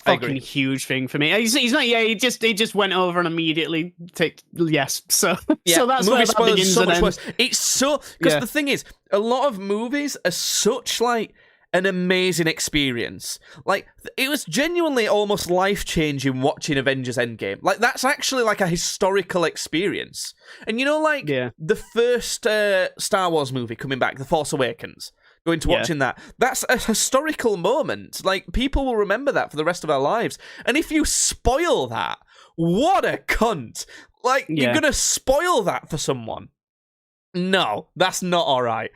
B: fucking huge thing for me. He's not. Yeah, he just went over and immediately ticked yes. So that's where that begins so much worse.
A: It's so because the thing is, a lot of movies are such like an amazing experience. Like it was genuinely almost life-changing watching Avengers Endgame. Like that's actually like a historical experience. And the first Star Wars movie coming back, The Force Awakens. Going to watching that's a historical moment. Like, people will remember that for the rest of our lives. And if you spoil that, what a cunt. Like, you're gonna spoil that for someone. No, that's not alright.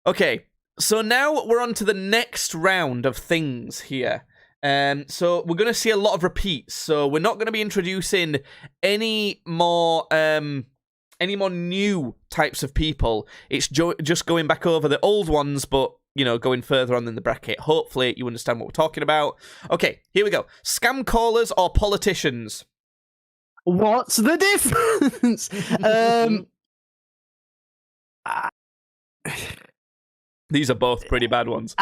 A: Okay, so now we're on to the next round of things here. So we're gonna see a lot of repeats. So we're not gonna be introducing any more new types of people. It's just going back over the old ones, but going further on in the bracket. Hopefully you understand what we're talking about. Okay, here we go. Scam callers or politicians?
B: What's the difference?
A: These are both pretty bad ones.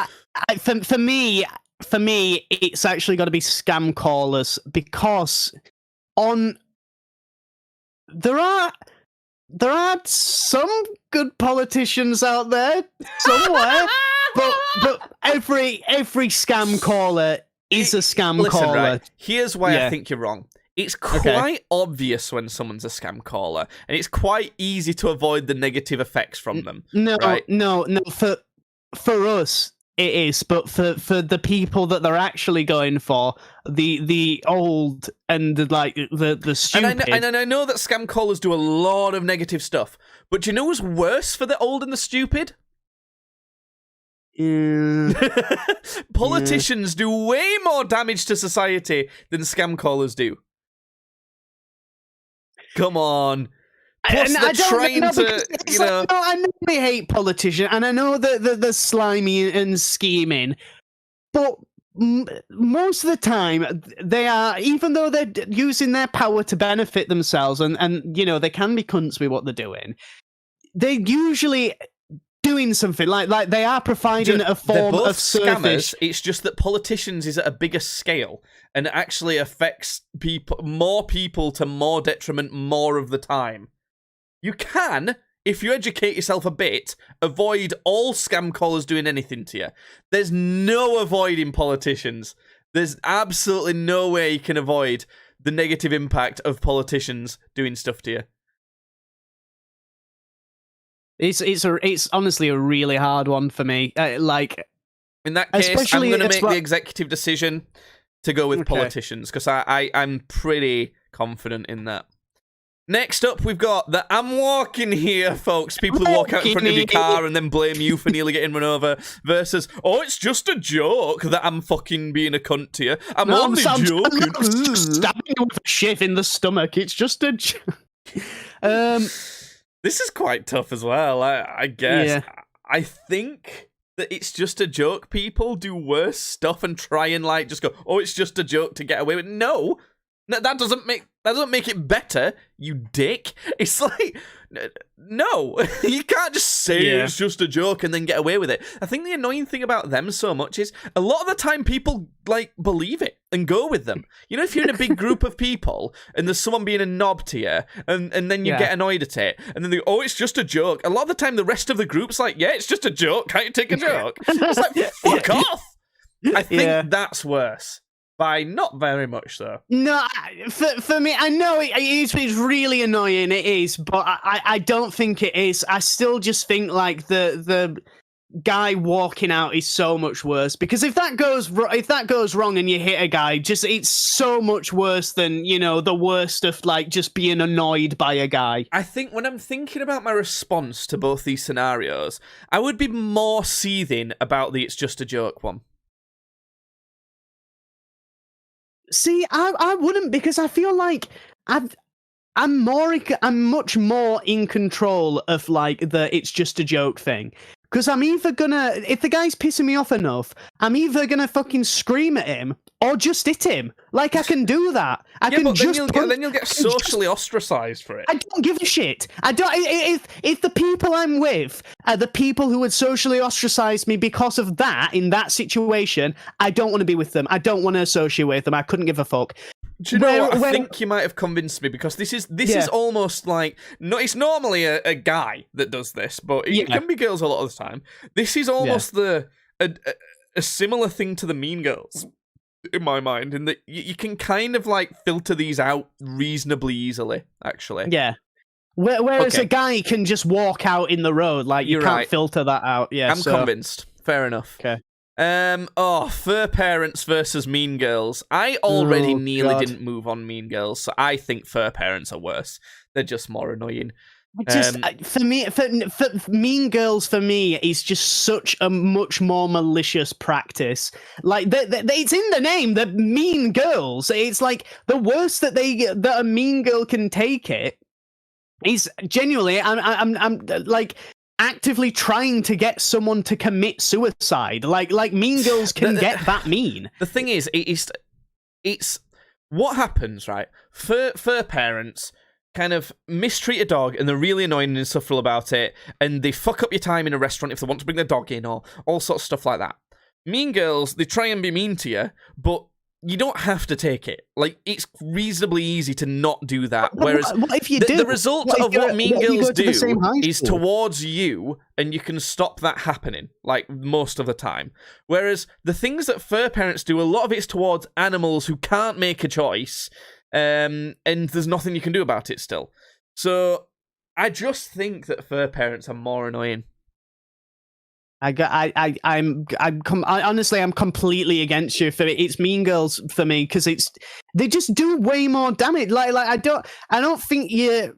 B: For me, it's actually got to be scam callers because there are some good politicians out there somewhere. But every scam caller is a scam caller.
A: Right. Here's why I think you're wrong. It's quite obvious when someone's a scam caller, and it's quite easy to avoid the negative effects from them.
B: No. For us, it is, but for the people that they're actually going for, the old and the stupid.
A: And I know that scam callers do a lot of negative stuff, but do you know what's worse for the old and the stupid? Politicians do way more damage to society than scam callers do. Come on. Plus, they're trying to,
B: I know they hate politicians, and I know that they're slimy and scheming, but most of the time, they are, even though they're using their power to benefit themselves, and they can be cunts with what they're doing, they're usually doing something like they are providing a form of service.
A: Scammers, it's just that politicians is at a bigger scale and it actually affects more people to more detriment more of the time. You can, if you educate yourself a bit, avoid all scam callers doing anything to you. There's no avoiding politicians. There's absolutely no way you can avoid the negative impact of politicians doing stuff to you.
B: It's honestly a really hard one for me. In
A: that case, I'm going to make the executive decision to go with politicians because I'm pretty confident in that. Next up, we've got the I'm walking here, folks. People who walk out in front of your car and then blame you for nearly getting run over versus, oh, it's just a joke that I'm fucking being a cunt to you. I'm only joking.
B: I'm stabbing you with a shiv in the stomach. It's just a joke.
A: This is quite tough as well, I guess. Yeah. I think that it's just a joke. People do worse stuff and try and just go, oh, it's just a joke to get away with it. No, that doesn't make it better, you dick. It's like, no, you can't just say it's just a joke and then get away with it. I think the annoying thing about them so much is a lot of the time people believe it and go with them. If you're in a big group of people and there's someone being a knob to you and then you get annoyed at it and then they go, oh, it's just a joke. A lot of the time the rest of the group's like, yeah, it's just a joke. Can't you take a joke? It's like, fuck off. I think that's worse. by not very much, though.
B: No, for me, I know it's really annoying. It is, but I don't think it is. I still just think like the guy walking out is so much worse, because if that goes wrong and you hit a guy, it's so much worse than, you know, the worst of like just being annoyed by a guy.
A: I think when I'm thinking about my response to both these scenarios, I would be more seething about the "it's just a joke" one.
B: See, I wouldn't, because I feel like I'm much more in control of like the "it's just a joke" thing. Because I'm either gonna, if the guy's pissing me off enough, I'm either gonna fucking scream at him or just hit him. Like, I can do that.
A: Then you'll get socially ostracized for it.
B: I don't give a shit. I don't. If the people I'm with are the people who would socially ostracize me because of that in that situation, I don't want to be with them. I don't want to associate with them. I couldn't give a fuck.
A: Do you know what? I think you might have convinced me, because this is almost like, no, it's normally a guy that does this, but it can be girls a lot of the time. This is almost a similar thing to the Mean Girls, in my mind, in that you can kind of like filter these out reasonably easily, actually.
B: Yeah. Whereas a guy can just walk out in the road, like you can't filter that out. Yeah,
A: I'm convinced. Fair enough.
B: Okay.
A: Fur Parents versus Mean Girls. I already nearly didn't move on Mean Girls, so I think Fur Parents are worse. They're just more annoying.
B: For me, for Mean Girls, for me, is just such a much more malicious practice. Like, it's in the name, they're Mean Girls. It's like the worst that a mean girl can take it is genuinely, I'm like actively trying to get someone to commit suicide. Like Mean Girls can get that mean.
A: The thing is, it's what happens, right? Fur Parents kind of mistreat a dog, and they're really annoying and insufferable about it, and they fuck up your time in a restaurant if they want to bring their dog in, or all sorts of stuff like that. Mean Girls, they try and be mean to you, but you don't have to take it. Like, it's reasonably easy to not do that. Whereas
B: what if you do?
A: The result of what Mean Girls do is towards you, and you can stop that happening, like, most of the time. Whereas the things that Fur Parents do, a lot of it's towards animals who can't make a choice, and there's nothing you can do about it still. So I just think that Fur Parents are more annoying.
B: Honestly, I'm completely against you for it. It's Mean Girls for me, because they just do way more damage. Like I don't think you're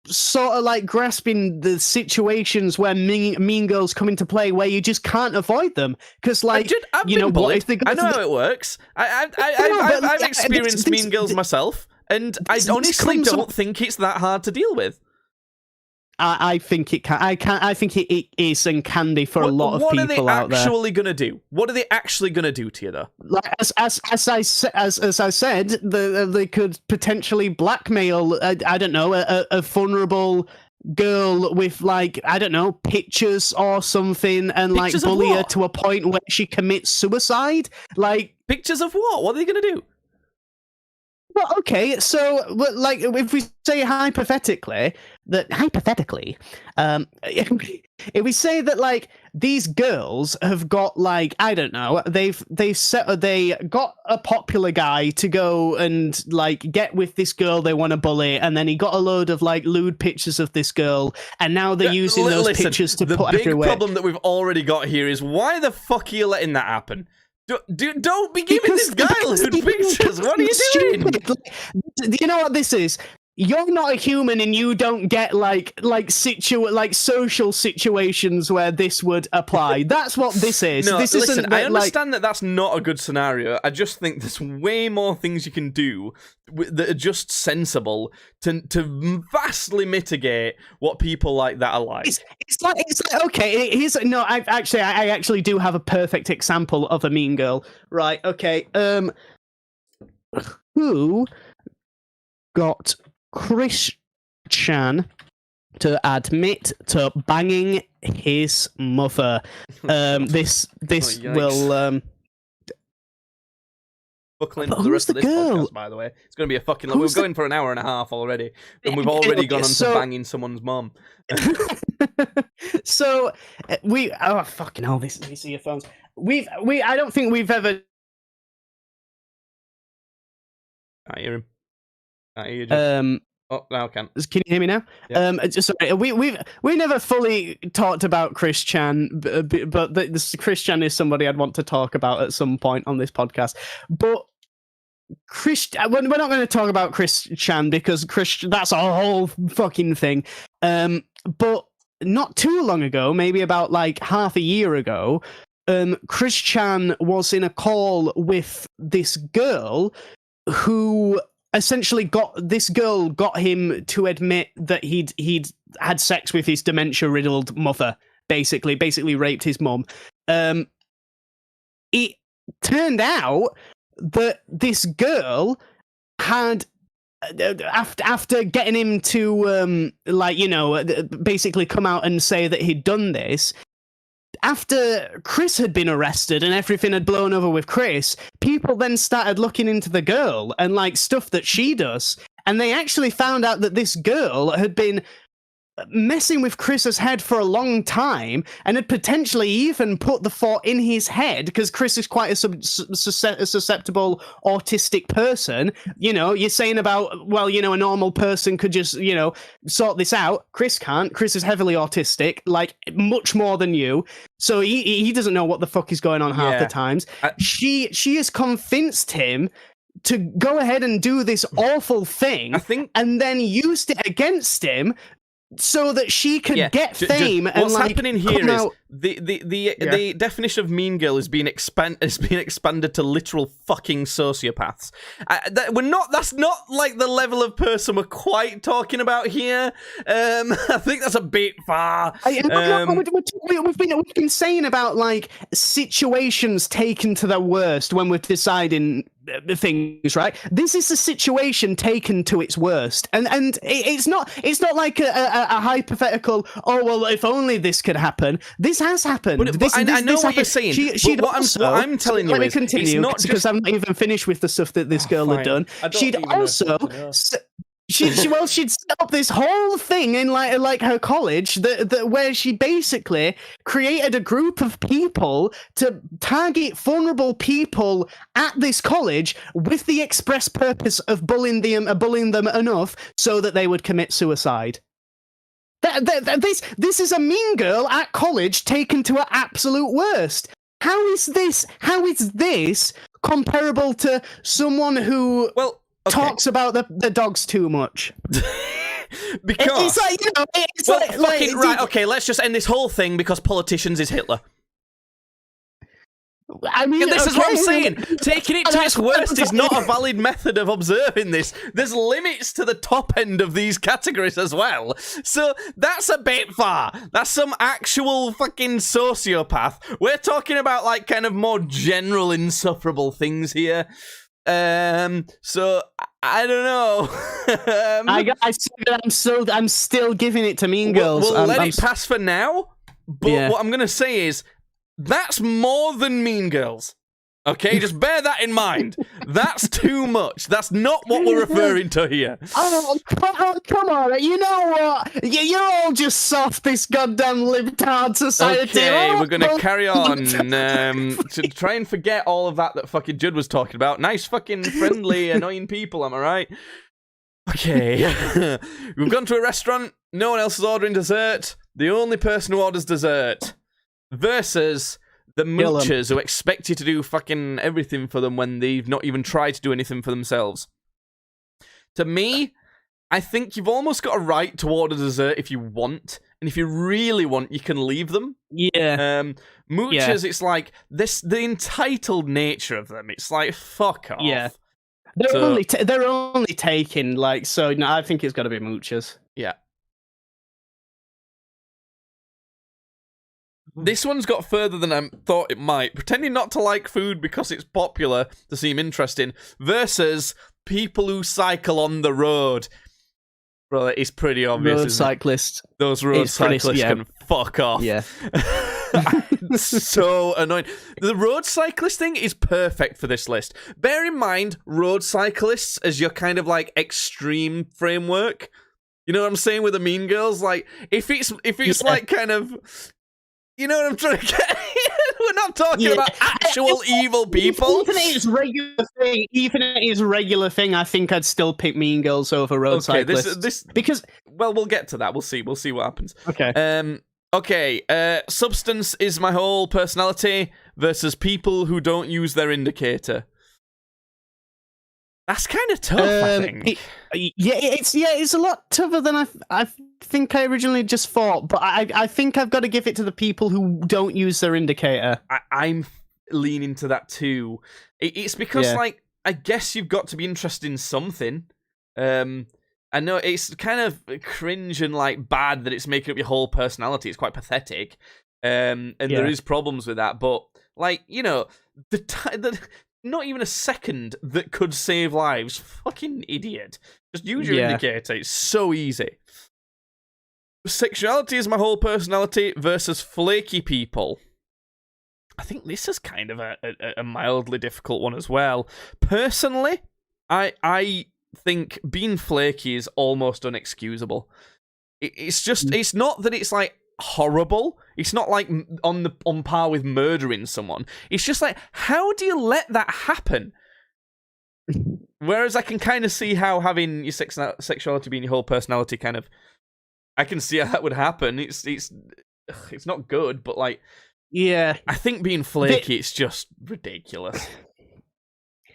B: sort of like grasping the situations where mean girls come into play, where you just can't avoid them, because like what if they go?
A: I know how it works. I've experienced Mean Girls myself, and I honestly don't think it's that hard to deal with.
B: I think it can. I think it is and can be for a lot of people out there.
A: What are they actually gonna do? What are they actually gonna do to you, though?
B: Like as I said, they could potentially blackmail. I don't know, a vulnerable girl with, like, I don't know, pictures or something, and like bully her to a point where she commits suicide. Like,
A: pictures of what? What are they gonna do?
B: Well, okay, so like if we say hypothetically, if we say that like these girls have got, like, I don't know, they got a popular guy to go and like get with this girl they want to bully, and then he got a load of like lewd pictures of this girl, and now they're using those pictures to put everywhere.
A: The big problem that we've already got here is, why the fuck are you letting that happen? Don't be giving this guy lewd pictures. What are you doing?
B: Do you know what this is? You're not a human, and you don't get like social situations where this would apply. That's what this is.
A: No,
B: this
A: listen, I understand that that's not a good scenario. I just think there's way more things you can do that are just sensible to vastly mitigate what people like that are like.
B: It's like okay. I actually do have a perfect example of a mean girl. Right? Okay. Who got Christian to admit to banging his mother? This will
A: buckle into the rest of this podcast, by the way. It's going to be a fucking... We're going for an hour and a half already, and we've already gone on to banging someone's mom.
B: So we... Oh, fucking hell, these earphones. I don't think we've ever
A: Can't hear him. Can't hear you, Jeff. Oh, now I can.
B: Can you hear me now?
A: Yeah.
B: Sorry, we never fully talked about Chris Chan, but Chris Chan is somebody I'd want to talk about at some point on this podcast. But we're not going to talk about Chris Chan because that's a whole fucking thing. But not too long ago, maybe about like half a year ago, Chris Chan was in a call with this girl who essentially got him to admit that he'd had sex with his dementia-riddled mother, basically raped his mum. It turned out that this girl had, after getting him to basically come out and say that he'd done this, after Chris had been arrested and everything had blown over with Chris, people then started looking into the girl and like stuff that she does, and they actually found out that this girl had been messing with Chris's head for a long time and had potentially even put the thought in his head, because Chris is quite a susceptible autistic person. You know, you're saying about, well, you know, a normal person could just, you know, sort this out. Chris can't. Chris is heavily autistic, like much more than you. So he doesn't know what the fuck is going on half the times. She has convinced him to go ahead and do this awful thing, and then used it against him so that she could get fame. And
A: what's happening here is the definition of mean girl is being expanded to literal fucking sociopaths. That's not like the level of person we're quite talking about here. I think that's a bit far.
B: We've been saying about like situations taken to their worst when we're deciding things, right? This is a situation taken to its worst, and it's not like a hypothetical. Oh well, if only this could happen. This has happened.
A: I know what you're saying. What I'm telling you is,
B: let me continue, because I'm not even finished with the stuff that this girl had done. She'd also. She'd set up this whole thing in like her college where she basically created a group of people to target vulnerable people at this college with the express purpose of bullying them enough so that they would commit suicide. This is a mean girl at college taken to her absolute worst. How is this comparable to someone who talks about the dogs too much?
A: Because
B: it's like,
A: right, okay, let's just end this whole thing because politicians is Hitler.
B: I mean,
A: this is what I'm saying. Taking it to its worst is not a valid method of observing this. There's limits to the top end of these categories as well. So that's a bit far. That's some actual fucking sociopath. We're talking about like kind of more general insufferable things here. So I don't know.
B: I'm still giving it to Mean Girls.
A: We'll let it pass for now. But what I'm gonna say is, that's more than Mean Girls. Okay, just bear that in mind. That's too much. That's not what we're referring to here.
B: Oh, come on. You know what? You're all just soft, this goddamn libtard society.
A: Okay, we're going to carry on to try and forget all of that fucking Judd was talking about. Nice fucking friendly, annoying people, am I right? Okay. We've gone to a restaurant. No one else is ordering dessert. The only person who orders dessert versus the moochers who expect you to do fucking everything for them when they've not even tried to do anything for themselves. To me, I think you've almost got a right to order dessert if you want, and if you really want, you can leave them.
B: Yeah.
A: Moochers, it's like the entitled nature of them. It's like, fuck off.
B: Yeah. They're only taking, like, so no, I think it's got to be moochers.
A: Yeah. This one's got further than I thought it might. Pretending not to like food because it's popular to seem interesting versus people who cycle on the road. Bro, it's pretty obvious.
B: Road cyclists.
A: Those road cyclists can fuck off.
B: Yeah.
A: So annoying. The road cyclist thing is perfect for this list. Bear in mind, road cyclists as your kind of like extreme framework. You know what I'm saying with the Mean Girls? Like, if it's like kind of... You know what I'm trying to get We're not talking about actual evil people.
B: Even if it's regular thing, I think I'd still pick Mean Girls over Road Cyclists. Because
A: well, we'll get to that. We'll see what happens.
B: Okay.
A: Okay. Substance is my whole personality versus people who don't use their indicator. That's kind of tough, I think.
B: It's a lot tougher than I think I originally just thought, but I think I've got to give it to the people who don't use their indicator.
A: I'm leaning to that too. It's because, like, I guess you've got to be interested in something. I know it's kind of cringe and, like, bad that it's making up your whole personality. It's quite pathetic. And there is problems with that, but, like, you know, not even a second that could save lives. Fucking idiot. Just use your indicator. It's so easy. Sexuality is my whole personality versus flaky people. I think this is kind of a mildly difficult one as well. Personally, I think being flaky is almost unexcusable. It's just, it's not that it's like horrible. It's not like on par with murdering someone. It's just like, how do you let that happen? Whereas I can kind of see how having your sexuality being your whole personality kind of, I can see how that would happen. It's not good, but like,
B: yeah,
A: I think being flaky, it's just ridiculous.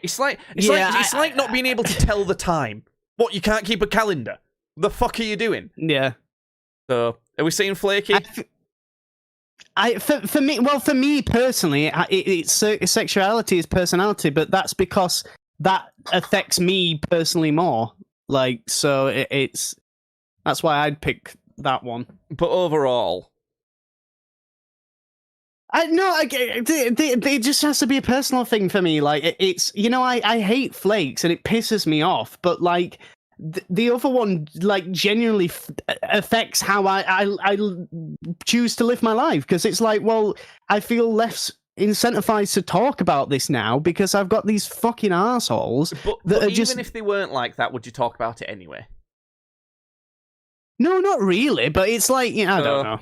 A: It's like it's like not being able to tell the time. What, you can't keep a calendar? The fuck are you doing?
B: Yeah.
A: So, are we saying flaky?
B: For me personally, it's sexuality is personality, but that's because that affects me personally more. Like, so that's why I'd pick that one.
A: But overall,
B: it just has to be a personal thing for me. Like, it's, you know, I hate flakes and it pisses me off, but like the other one, like, genuinely affects how I choose to live my life, because it's like, well, I feel less incentivized to talk about this now because I've got these fucking assholes
A: but even if they weren't like that, would you talk about it anyway?
B: No, not really, but it's like, you know, I don't know.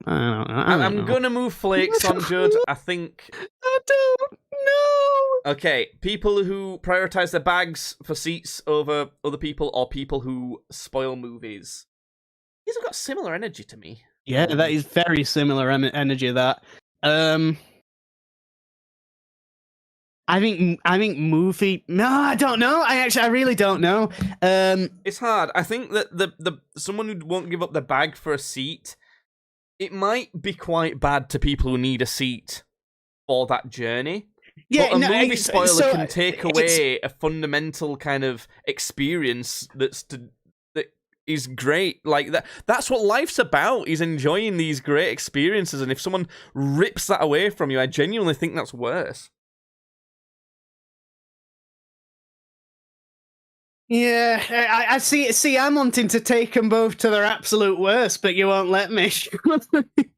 A: I'm gonna move flakes on Judd. I think.
B: I don't know.
A: Okay, people who prioritize their bags for seats over other people, or people who spoil movies. These have got similar energy to me.
B: Yeah, that is very similar energy. That. I think movie. No, I don't know. I really don't know.
A: It's hard. I think that the someone who won't give up their bag for a seat, it might be quite bad to people who need a seat for that journey.
B: Yeah,
A: but a movie spoiler can take away a fundamental kind of experience that is great. Like that's what life's about, is enjoying these great experiences. And if someone rips that away from you, I genuinely think that's worse.
B: Yeah, I see. I'm wanting to take them both to their absolute worst, but you won't let me.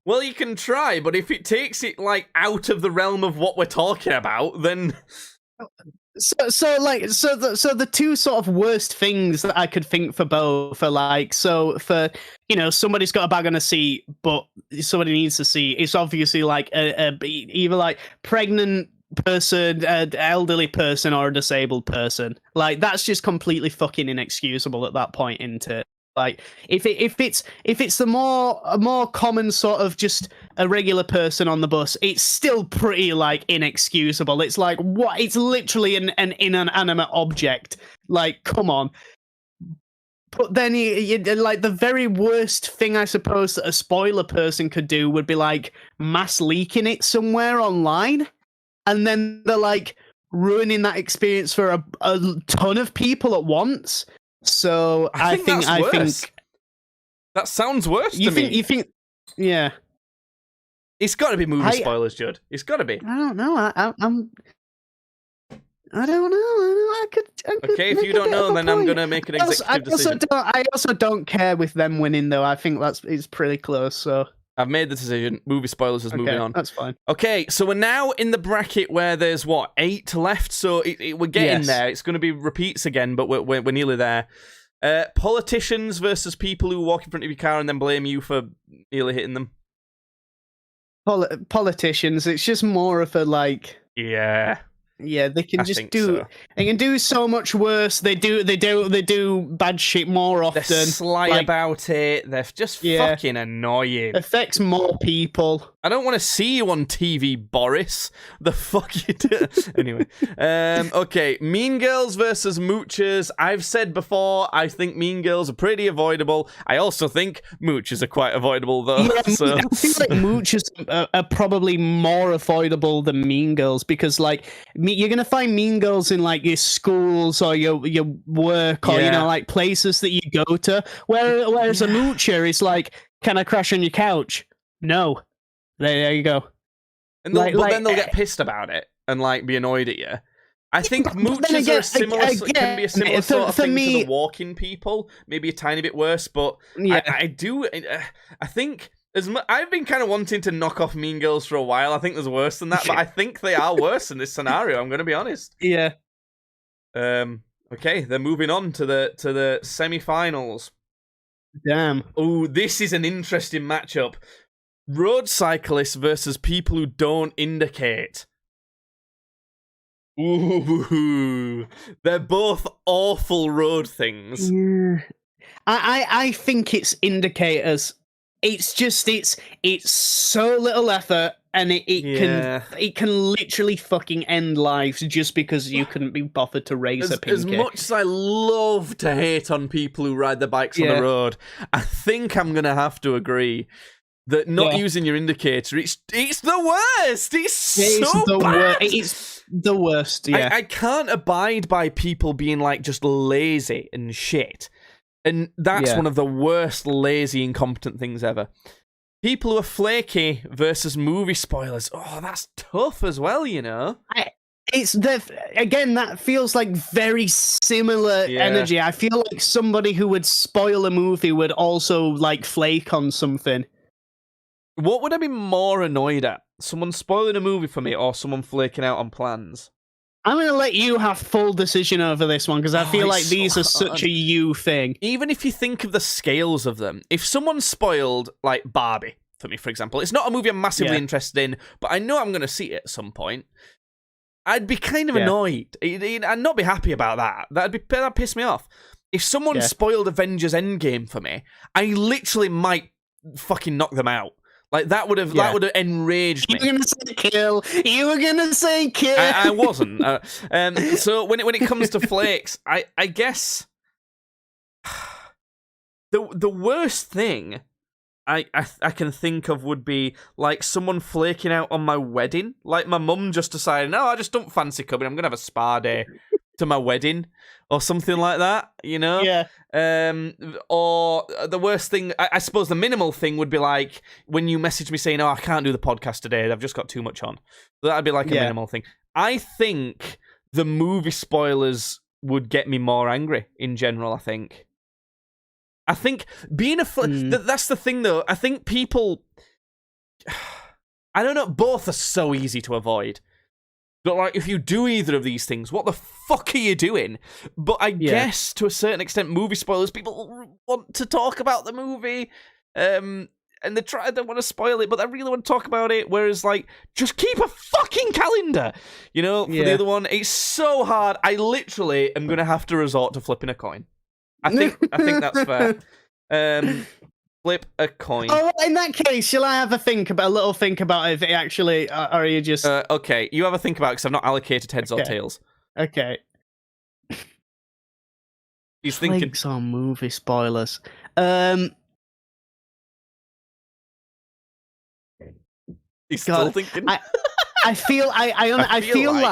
A: Well, you can try, but if it takes it like out of the realm of what we're talking about, then.
B: So the two sort of worst things that I could think for both are like, so for, you know, somebody's got a bag on a seat, but somebody needs a seat. It's obviously like either like pregnant person, an elderly person, or a disabled person. Like, that's just completely fucking inexcusable at that point, isn't it? Like, if it's the more common sort of just a regular person on the bus, it's still pretty like inexcusable. It's like, what? It's literally an inanimate object. Like, come on. But then you like, the very worst thing I suppose that a spoiler person could do would be like mass leaking it somewhere online. And then they're like ruining that experience for a ton of people at once. So I think
A: that sounds worse to me.
B: You think? Yeah.
A: It's got to be movie spoilers, Judd. It's got to be.
B: I don't know. I don't know. I could
A: okay, if you don't know, then I'm gonna make an executive decision.
B: I also don't care with them winning, though. I think it's pretty close. So
A: I've made the decision. Movie spoilers is moving on.
B: That's fine.
A: Okay, so we're now in the bracket where there's, 8 left, so we're getting there. It's going to be repeats again, but we're nearly there. Politicians versus people who walk in front of your car and then blame you for nearly hitting them.
B: politicians. It's just more of a like. Yeah, they can They can do so much worse. They do bad shit more often.
A: They're sly about it. They're just fucking annoying.
B: Affects more people.
A: I don't want to see you on TV, Boris. The fuck you do? Anyway, okay. Mean Girls versus Moochers. I've said before, I think Mean Girls are pretty avoidable. I also think Moochers are quite avoidable, though.
B: Yeah, so. I feel like Moochers are probably more avoidable than Mean Girls because, like, you're gonna find Mean Girls in like your schools or your work or like places that you go to. Whereas a moocher is like, can I crash on your couch? No. There you go.
A: And then they'll get pissed about it and like be annoyed at you. I think moochers are similar. Can be a similar sort of thing to the walking people. Maybe a tiny bit worse, but I think. I've been kind of wanting to knock off Mean Girls for a while. I think there's worse than that, but I think they are worse in this scenario. I'm going to be honest.
B: Yeah.
A: Okay, they're moving on to the semi-finals.
B: Damn.
A: Oh, this is an interesting matchup. Road cyclists versus people who don't indicate. Ooh, they're both awful road things.
B: Yeah. I think it's indicators. It's just it's so little effort, and it can literally fucking end lives just because you couldn't be bothered to raise a pinky.
A: As much as I love to hate on people who ride their bikes on the road, I think I'm gonna have to agree that not using your indicator, it's the worst. It's bad.
B: It's the worst. Yeah,
A: I can't abide by people being like just lazy and shit. And that's one of the worst, lazy, incompetent things ever. People who are flaky versus movie spoilers. Oh, that's tough as well, you know?
B: That feels like very similar energy. I feel like somebody who would spoil a movie would also, like, flake on something.
A: What would I be more annoyed at? Someone spoiling a movie for me or someone flaking out on plans?
B: I'm going to let you have full decision over this one, because I feel like these are such a you thing.
A: Even if you think of the scales of them, if someone spoiled, like, Barbie, for me, for example, it's not a movie I'm massively interested in, but I know I'm going to see it at some point, I'd be kind of annoyed. I'd not be happy about that. That'd piss me off. If someone spoiled Avengers Endgame for me, I literally might fucking knock them out. Like, that would have enraged me.
B: You were gonna say kill.
A: I wasn't. So when it comes to flakes, I guess the worst thing I can think of would be like someone flaking out on my wedding. Like my mum just decided, no, I just don't fancy coming. I'm gonna have a spa day to my wedding or something like that, you know?
B: Yeah.
A: Or the worst thing, I suppose the minimal thing would be like when you message me saying, oh, I can't do the podcast today, I've just got too much on. So that'd be like a minimal thing. I think the movie spoilers would get me more angry in general, I think. Being that's the thing though, I think people, I don't know, both are so easy to avoid. But, like, if you do either of these things, what the fuck are you doing? But I guess, to a certain extent, movie spoilers, people want to talk about the movie, and they don't want to spoil it, but they really want to talk about it, whereas, like, just keep a fucking calendar, you know, for the other one. It's so hard. I literally am going to have to resort to flipping a coin. I think that's fair. Flip a coin.
B: Oh, in that case, shall I have a little think about if it actually, or are you just...
A: okay, you have a think about it, because I've not allocated heads or tails.
B: Okay.
A: He's thinking...
B: Flakes on movie spoilers.
A: He's still thinking.
B: I feel like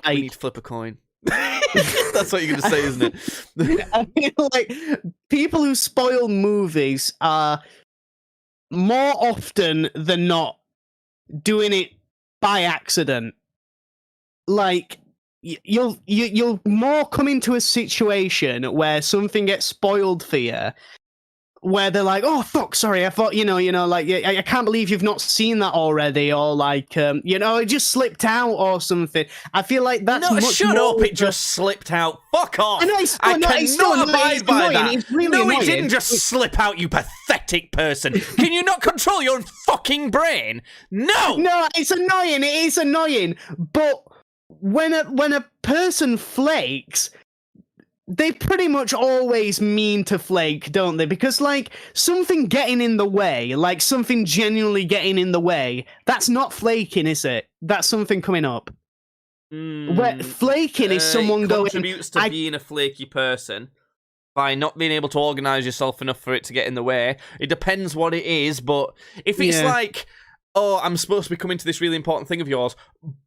A: we need to flip a coin. That's what you're going to say, isn't it?
B: I feel like people who spoil movies are more often than not doing it by accident. Like, you'll more come into a situation where something gets spoiled for you where they're like, "Oh fuck, sorry, I thought like I can't believe you've not seen that already," or like it just slipped out or something. I feel like that's
A: shut up! It just slipped out. Fuck off! I cannot abide by that.
B: It's really
A: no,
B: annoying.
A: It didn't just slip out, you pathetic person. Can you not control your own fucking brain? No,
B: it's annoying. It is annoying, but when a person flakes, they pretty much always mean to flake, don't they? Because, like, something getting in the way, like something genuinely getting in the way, that's not flaking, is it? That's something coming up. Where flaking is someone going...
A: It contributes to being a flaky person by not being able to organise yourself enough for it to get in the way. It depends what it is, but if it's like... Oh, I'm supposed to be coming to this really important thing of yours,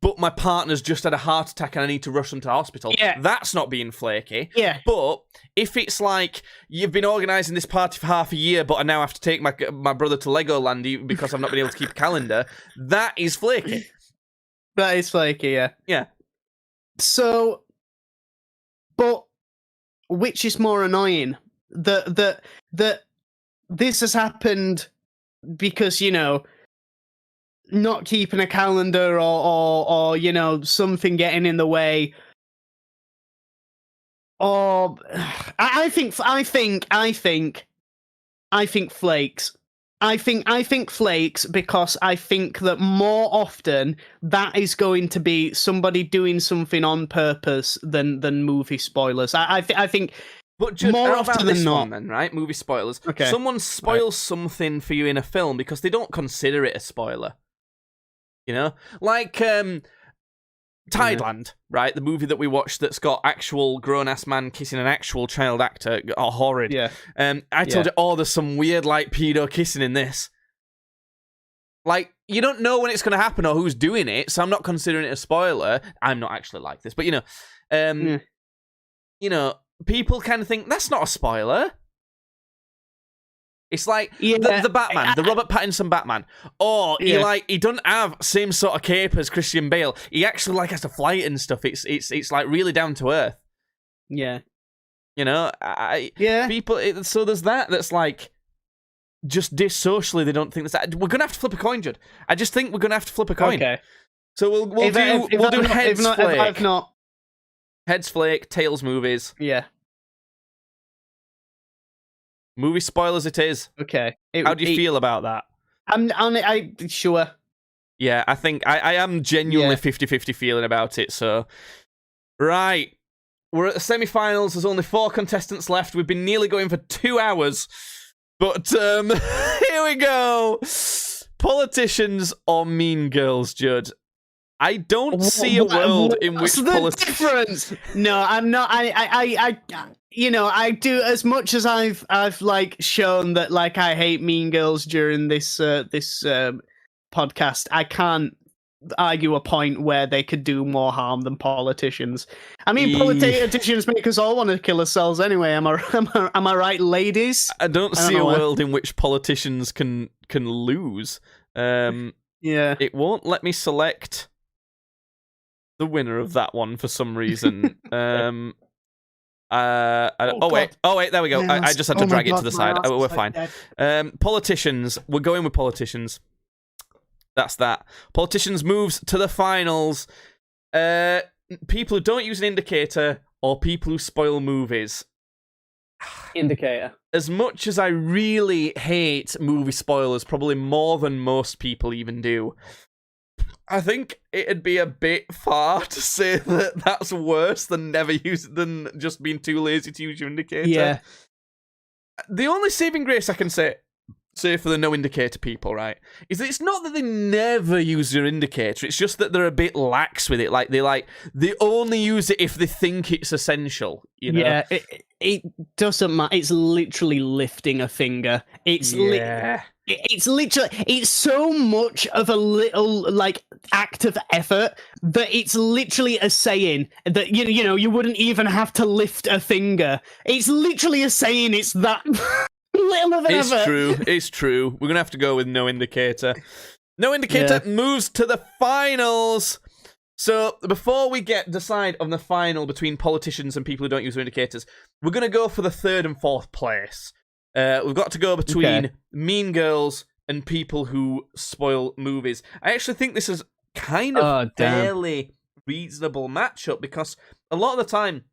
A: but my partner's just had a heart attack and I need to rush them to hospital.
B: Yeah.
A: That's not being flaky.
B: Yeah.
A: But if it's like, you've been organising this party for half a year, but I now have to take my brother to Legoland because I've not been able to keep a calendar, that is flaky.
B: That is flaky, yeah.
A: Yeah.
B: So, but which is more annoying? That this has happened because, not keeping a calendar or something getting in the way, or I think flakes. I think flakes because I think that more often that is going to be somebody doing something on purpose than movie spoilers. I think.
A: But Judd,
B: more
A: how
B: often
A: about
B: than
A: this
B: not,
A: one then, right? Movie spoilers.
B: Okay.
A: Someone spoils something for you in a film because they don't consider it a spoiler. Like Tideland, right? The movie that we watched that's got actual grown-ass man kissing an actual child actor. Oh, horrid.
B: Yeah.
A: I told you, there's some weird, like, pedo kissing in this. Like, you don't know when it's going to happen or who's doing it, so I'm not considering it a spoiler. I'm not actually like this, but, people kind of think, that's not a spoiler. It's like the Batman, the Robert Pattinson Batman. Or he doesn't have same sort of cape as Christian Bale. He actually has to fly it and stuff. It's like really down to earth.
B: Yeah.
A: People. So there's that's like just socially they don't think that's that. We're gonna have to flip a coin, Judd. I just think we're gonna have to flip a coin. Okay. So we'll do heads flake. Heads flake, tails movies.
B: Yeah.
A: Movie spoilers it is.
B: Okay.
A: How do you feel about that?
B: I'm sure.
A: Yeah, I think I am genuinely 50-50 feeling about it, so... Right. We're at the semi-finals. There's only 4 contestants left. We've been nearly going for 2 hours. But, here we go. Politicians or Mean Girls, Judd? I don't see a world in which politicians...
B: difference? No, I'm not. I do, as much as I've like shown that like I hate Mean Girls during this podcast. I can't argue a point where they could do more harm than politicians. I mean, politicians make us all want to kill ourselves anyway. Am I right, ladies?
A: I don't see a world in which politicians can lose. It won't let me select the winner of that one for some reason. Wait, there we go. I just had to drag it to the side. We're fine. Politicians. We're going with politicians. That's that. Politicians moves to the finals. People who don't use an indicator or people who spoil movies.
B: Indicator.
A: As much as I really hate movie spoilers, probably more than most people even do, I think it'd be a bit far to say that that's worse than than just being too lazy to use your indicator.
B: Yeah.
A: The only saving grace I can say for the no indicator people, right, is that it's not that they never use your indicator. It's just that they're a bit lax with it. Like they only use it if they think it's essential.
B: Yeah. It doesn't matter. It's literally lifting a finger. It's it's so much of a little like act of effort that it's literally a saying that you wouldn't even have to lift a finger. It's literally a saying. It's that little of an effort.
A: It's true. We're gonna have to go with no indicator. No indicator moves to the finals. So before we decide on the final between politicians and people who don't use their indicators, we're gonna go for the 3rd and 4th place. We've got to go between Mean Girls and people who spoil movies. I actually think this is kind of fairly reasonable matchup because a lot of the time,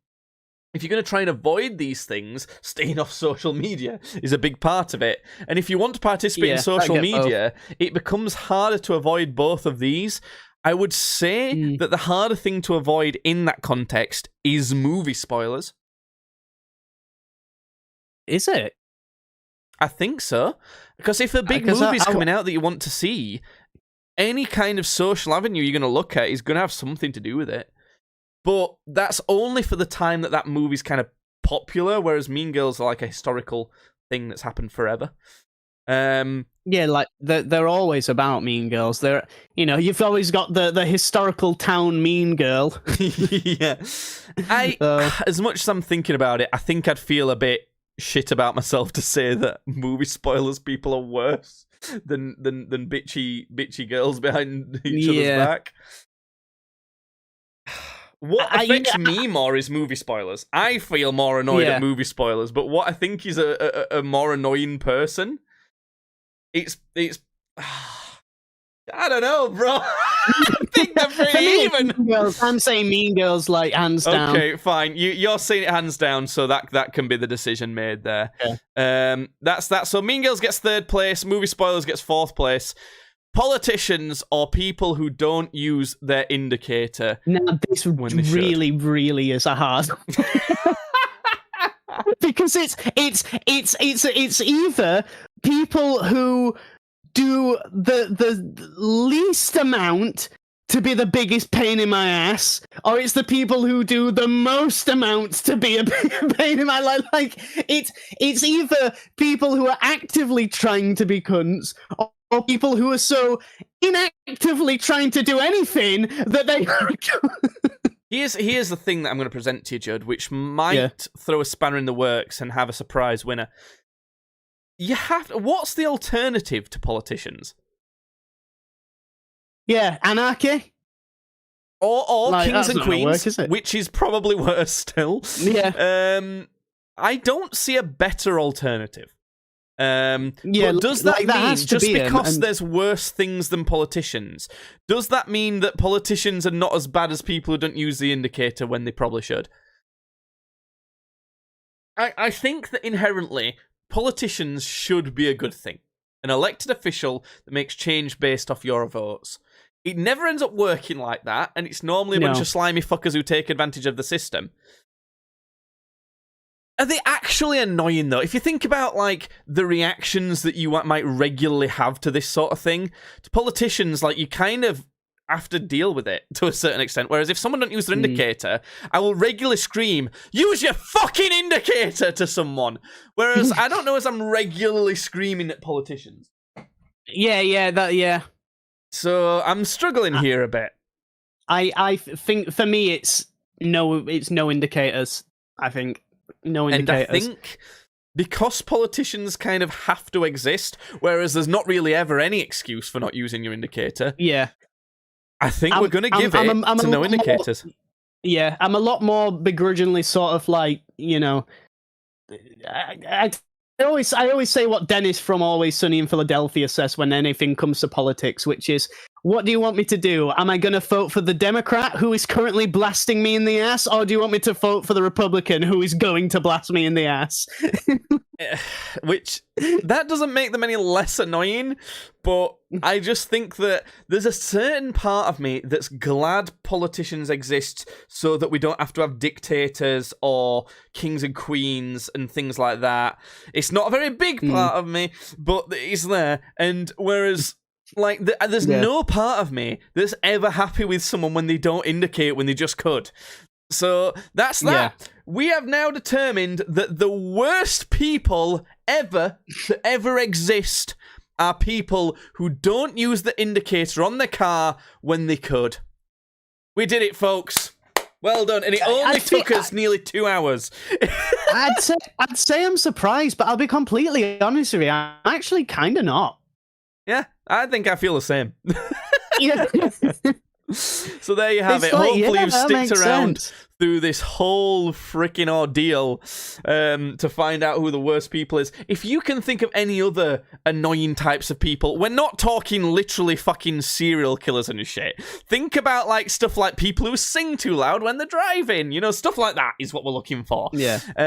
A: if you're going to try and avoid these things, staying off social media is a big part of it. And if you want to participate in social media, it becomes harder to avoid both of these. I would say that the harder thing to avoid in that context is movie spoilers.
B: Is it?
A: I think so. Because if a big movie's coming out that you want to see, any kind of social avenue you're going to look at is going to have something to do with it. But that's only for the time that movie's kind of popular, whereas Mean Girls are like a historical thing that's happened forever.
B: Yeah, like they're always about Mean Girls. They're, you've always got the historical town Mean Girl.
A: Yeah. As much as I'm thinking about it, I think I'd feel a bit shit about myself to say that movie spoilers people are worse than bitchy girls behind each other's back. What affects me more is movie spoilers. I feel more annoyed at movie spoilers, but what I think is a more annoying person, it's I don't know, bro. I think they're pretty even.
B: I'm saying Mean Girls, like, hands down.
A: Okay, fine. You're saying it hands down, so that can be the decision made there. Yeah. That's that. So Mean Girls gets 3rd place. Movie spoilers gets 4th place. Politicians or people who don't use their indicator.
B: Now this really is a hard because it's either people who do the least amount to be the biggest pain in my ass, or it's the people who do the most amounts to be a pain in my life. Like it's either people who are actively trying to be cunts, or people who are so inactively trying to do anything that they
A: Here's the thing that I'm going to present to you, Judd, which might throw a spanner in the works and have a surprise winner. What's the alternative to politicians?
B: Yeah, anarchy.
A: Or like, kings and queens, which is probably worse still.
B: Yeah.
A: I don't see a better alternative. But does that mean just because there's worse things than politicians, does that mean that politicians are not as bad as people who don't use the indicator when they probably should? I think that inherently politicians should be a good thing. An elected official that makes change based off your votes. It never ends up working like that, and it's normally a bunch of slimy fuckers who take advantage of the system. Are they actually annoying, though? If you think about, like, the reactions that you might regularly have to this sort of thing, to politicians, like, you kind of have to deal with it to a certain extent. Whereas if someone don't use their indicator, I will regularly scream, "Use your fucking indicator!" to someone. Whereas I don't know as I'm regularly screaming at politicians.
B: Yeah.
A: So I'm struggling here a bit.
B: I think for me it's no indicators. I think. No indicators.
A: And I think because politicians kind of have to exist, whereas there's not really ever any excuse for not using your indicator.
B: Yeah.
A: I think we're going to give it to no indicators.
B: I'm a lot more begrudgingly sort of like, I always say what Dennis from Always Sunny in Philadelphia says when anything comes to politics, which is, what do you want me to do? Am I going to vote for the Democrat who is currently blasting me in the ass, or do you want me to vote for the Republican who is going to blast me in the ass?
A: Which, that doesn't make them any less annoying, but I just think that there's a certain part of me that's glad politicians exist so that we don't have to have dictators or kings and queens and things like that. It's not a very big part of me, but it's there. And whereas, like, there's no part of me that's ever happy with someone when they don't indicate when they just could. So that's that. Yeah. We have now determined that the worst people ever to ever exist are people who don't use the indicator on their car when they could. We did it, folks. Well done. And it only took us nearly 2 hours.
B: I'd say I'm surprised, but I'll be completely honest with you. I'm actually kind of not.
A: Yeah, I think I feel the same.
B: Yeah.
A: So there you have it. Hopefully you've stuck around through this whole freaking ordeal to find out who the worst people is. If you can think of any other annoying types of people, we're not talking literally fucking serial killers and shit. Think about like stuff like people who sing too loud when they're driving. You know, stuff like that is what we're looking for.
B: Yeah.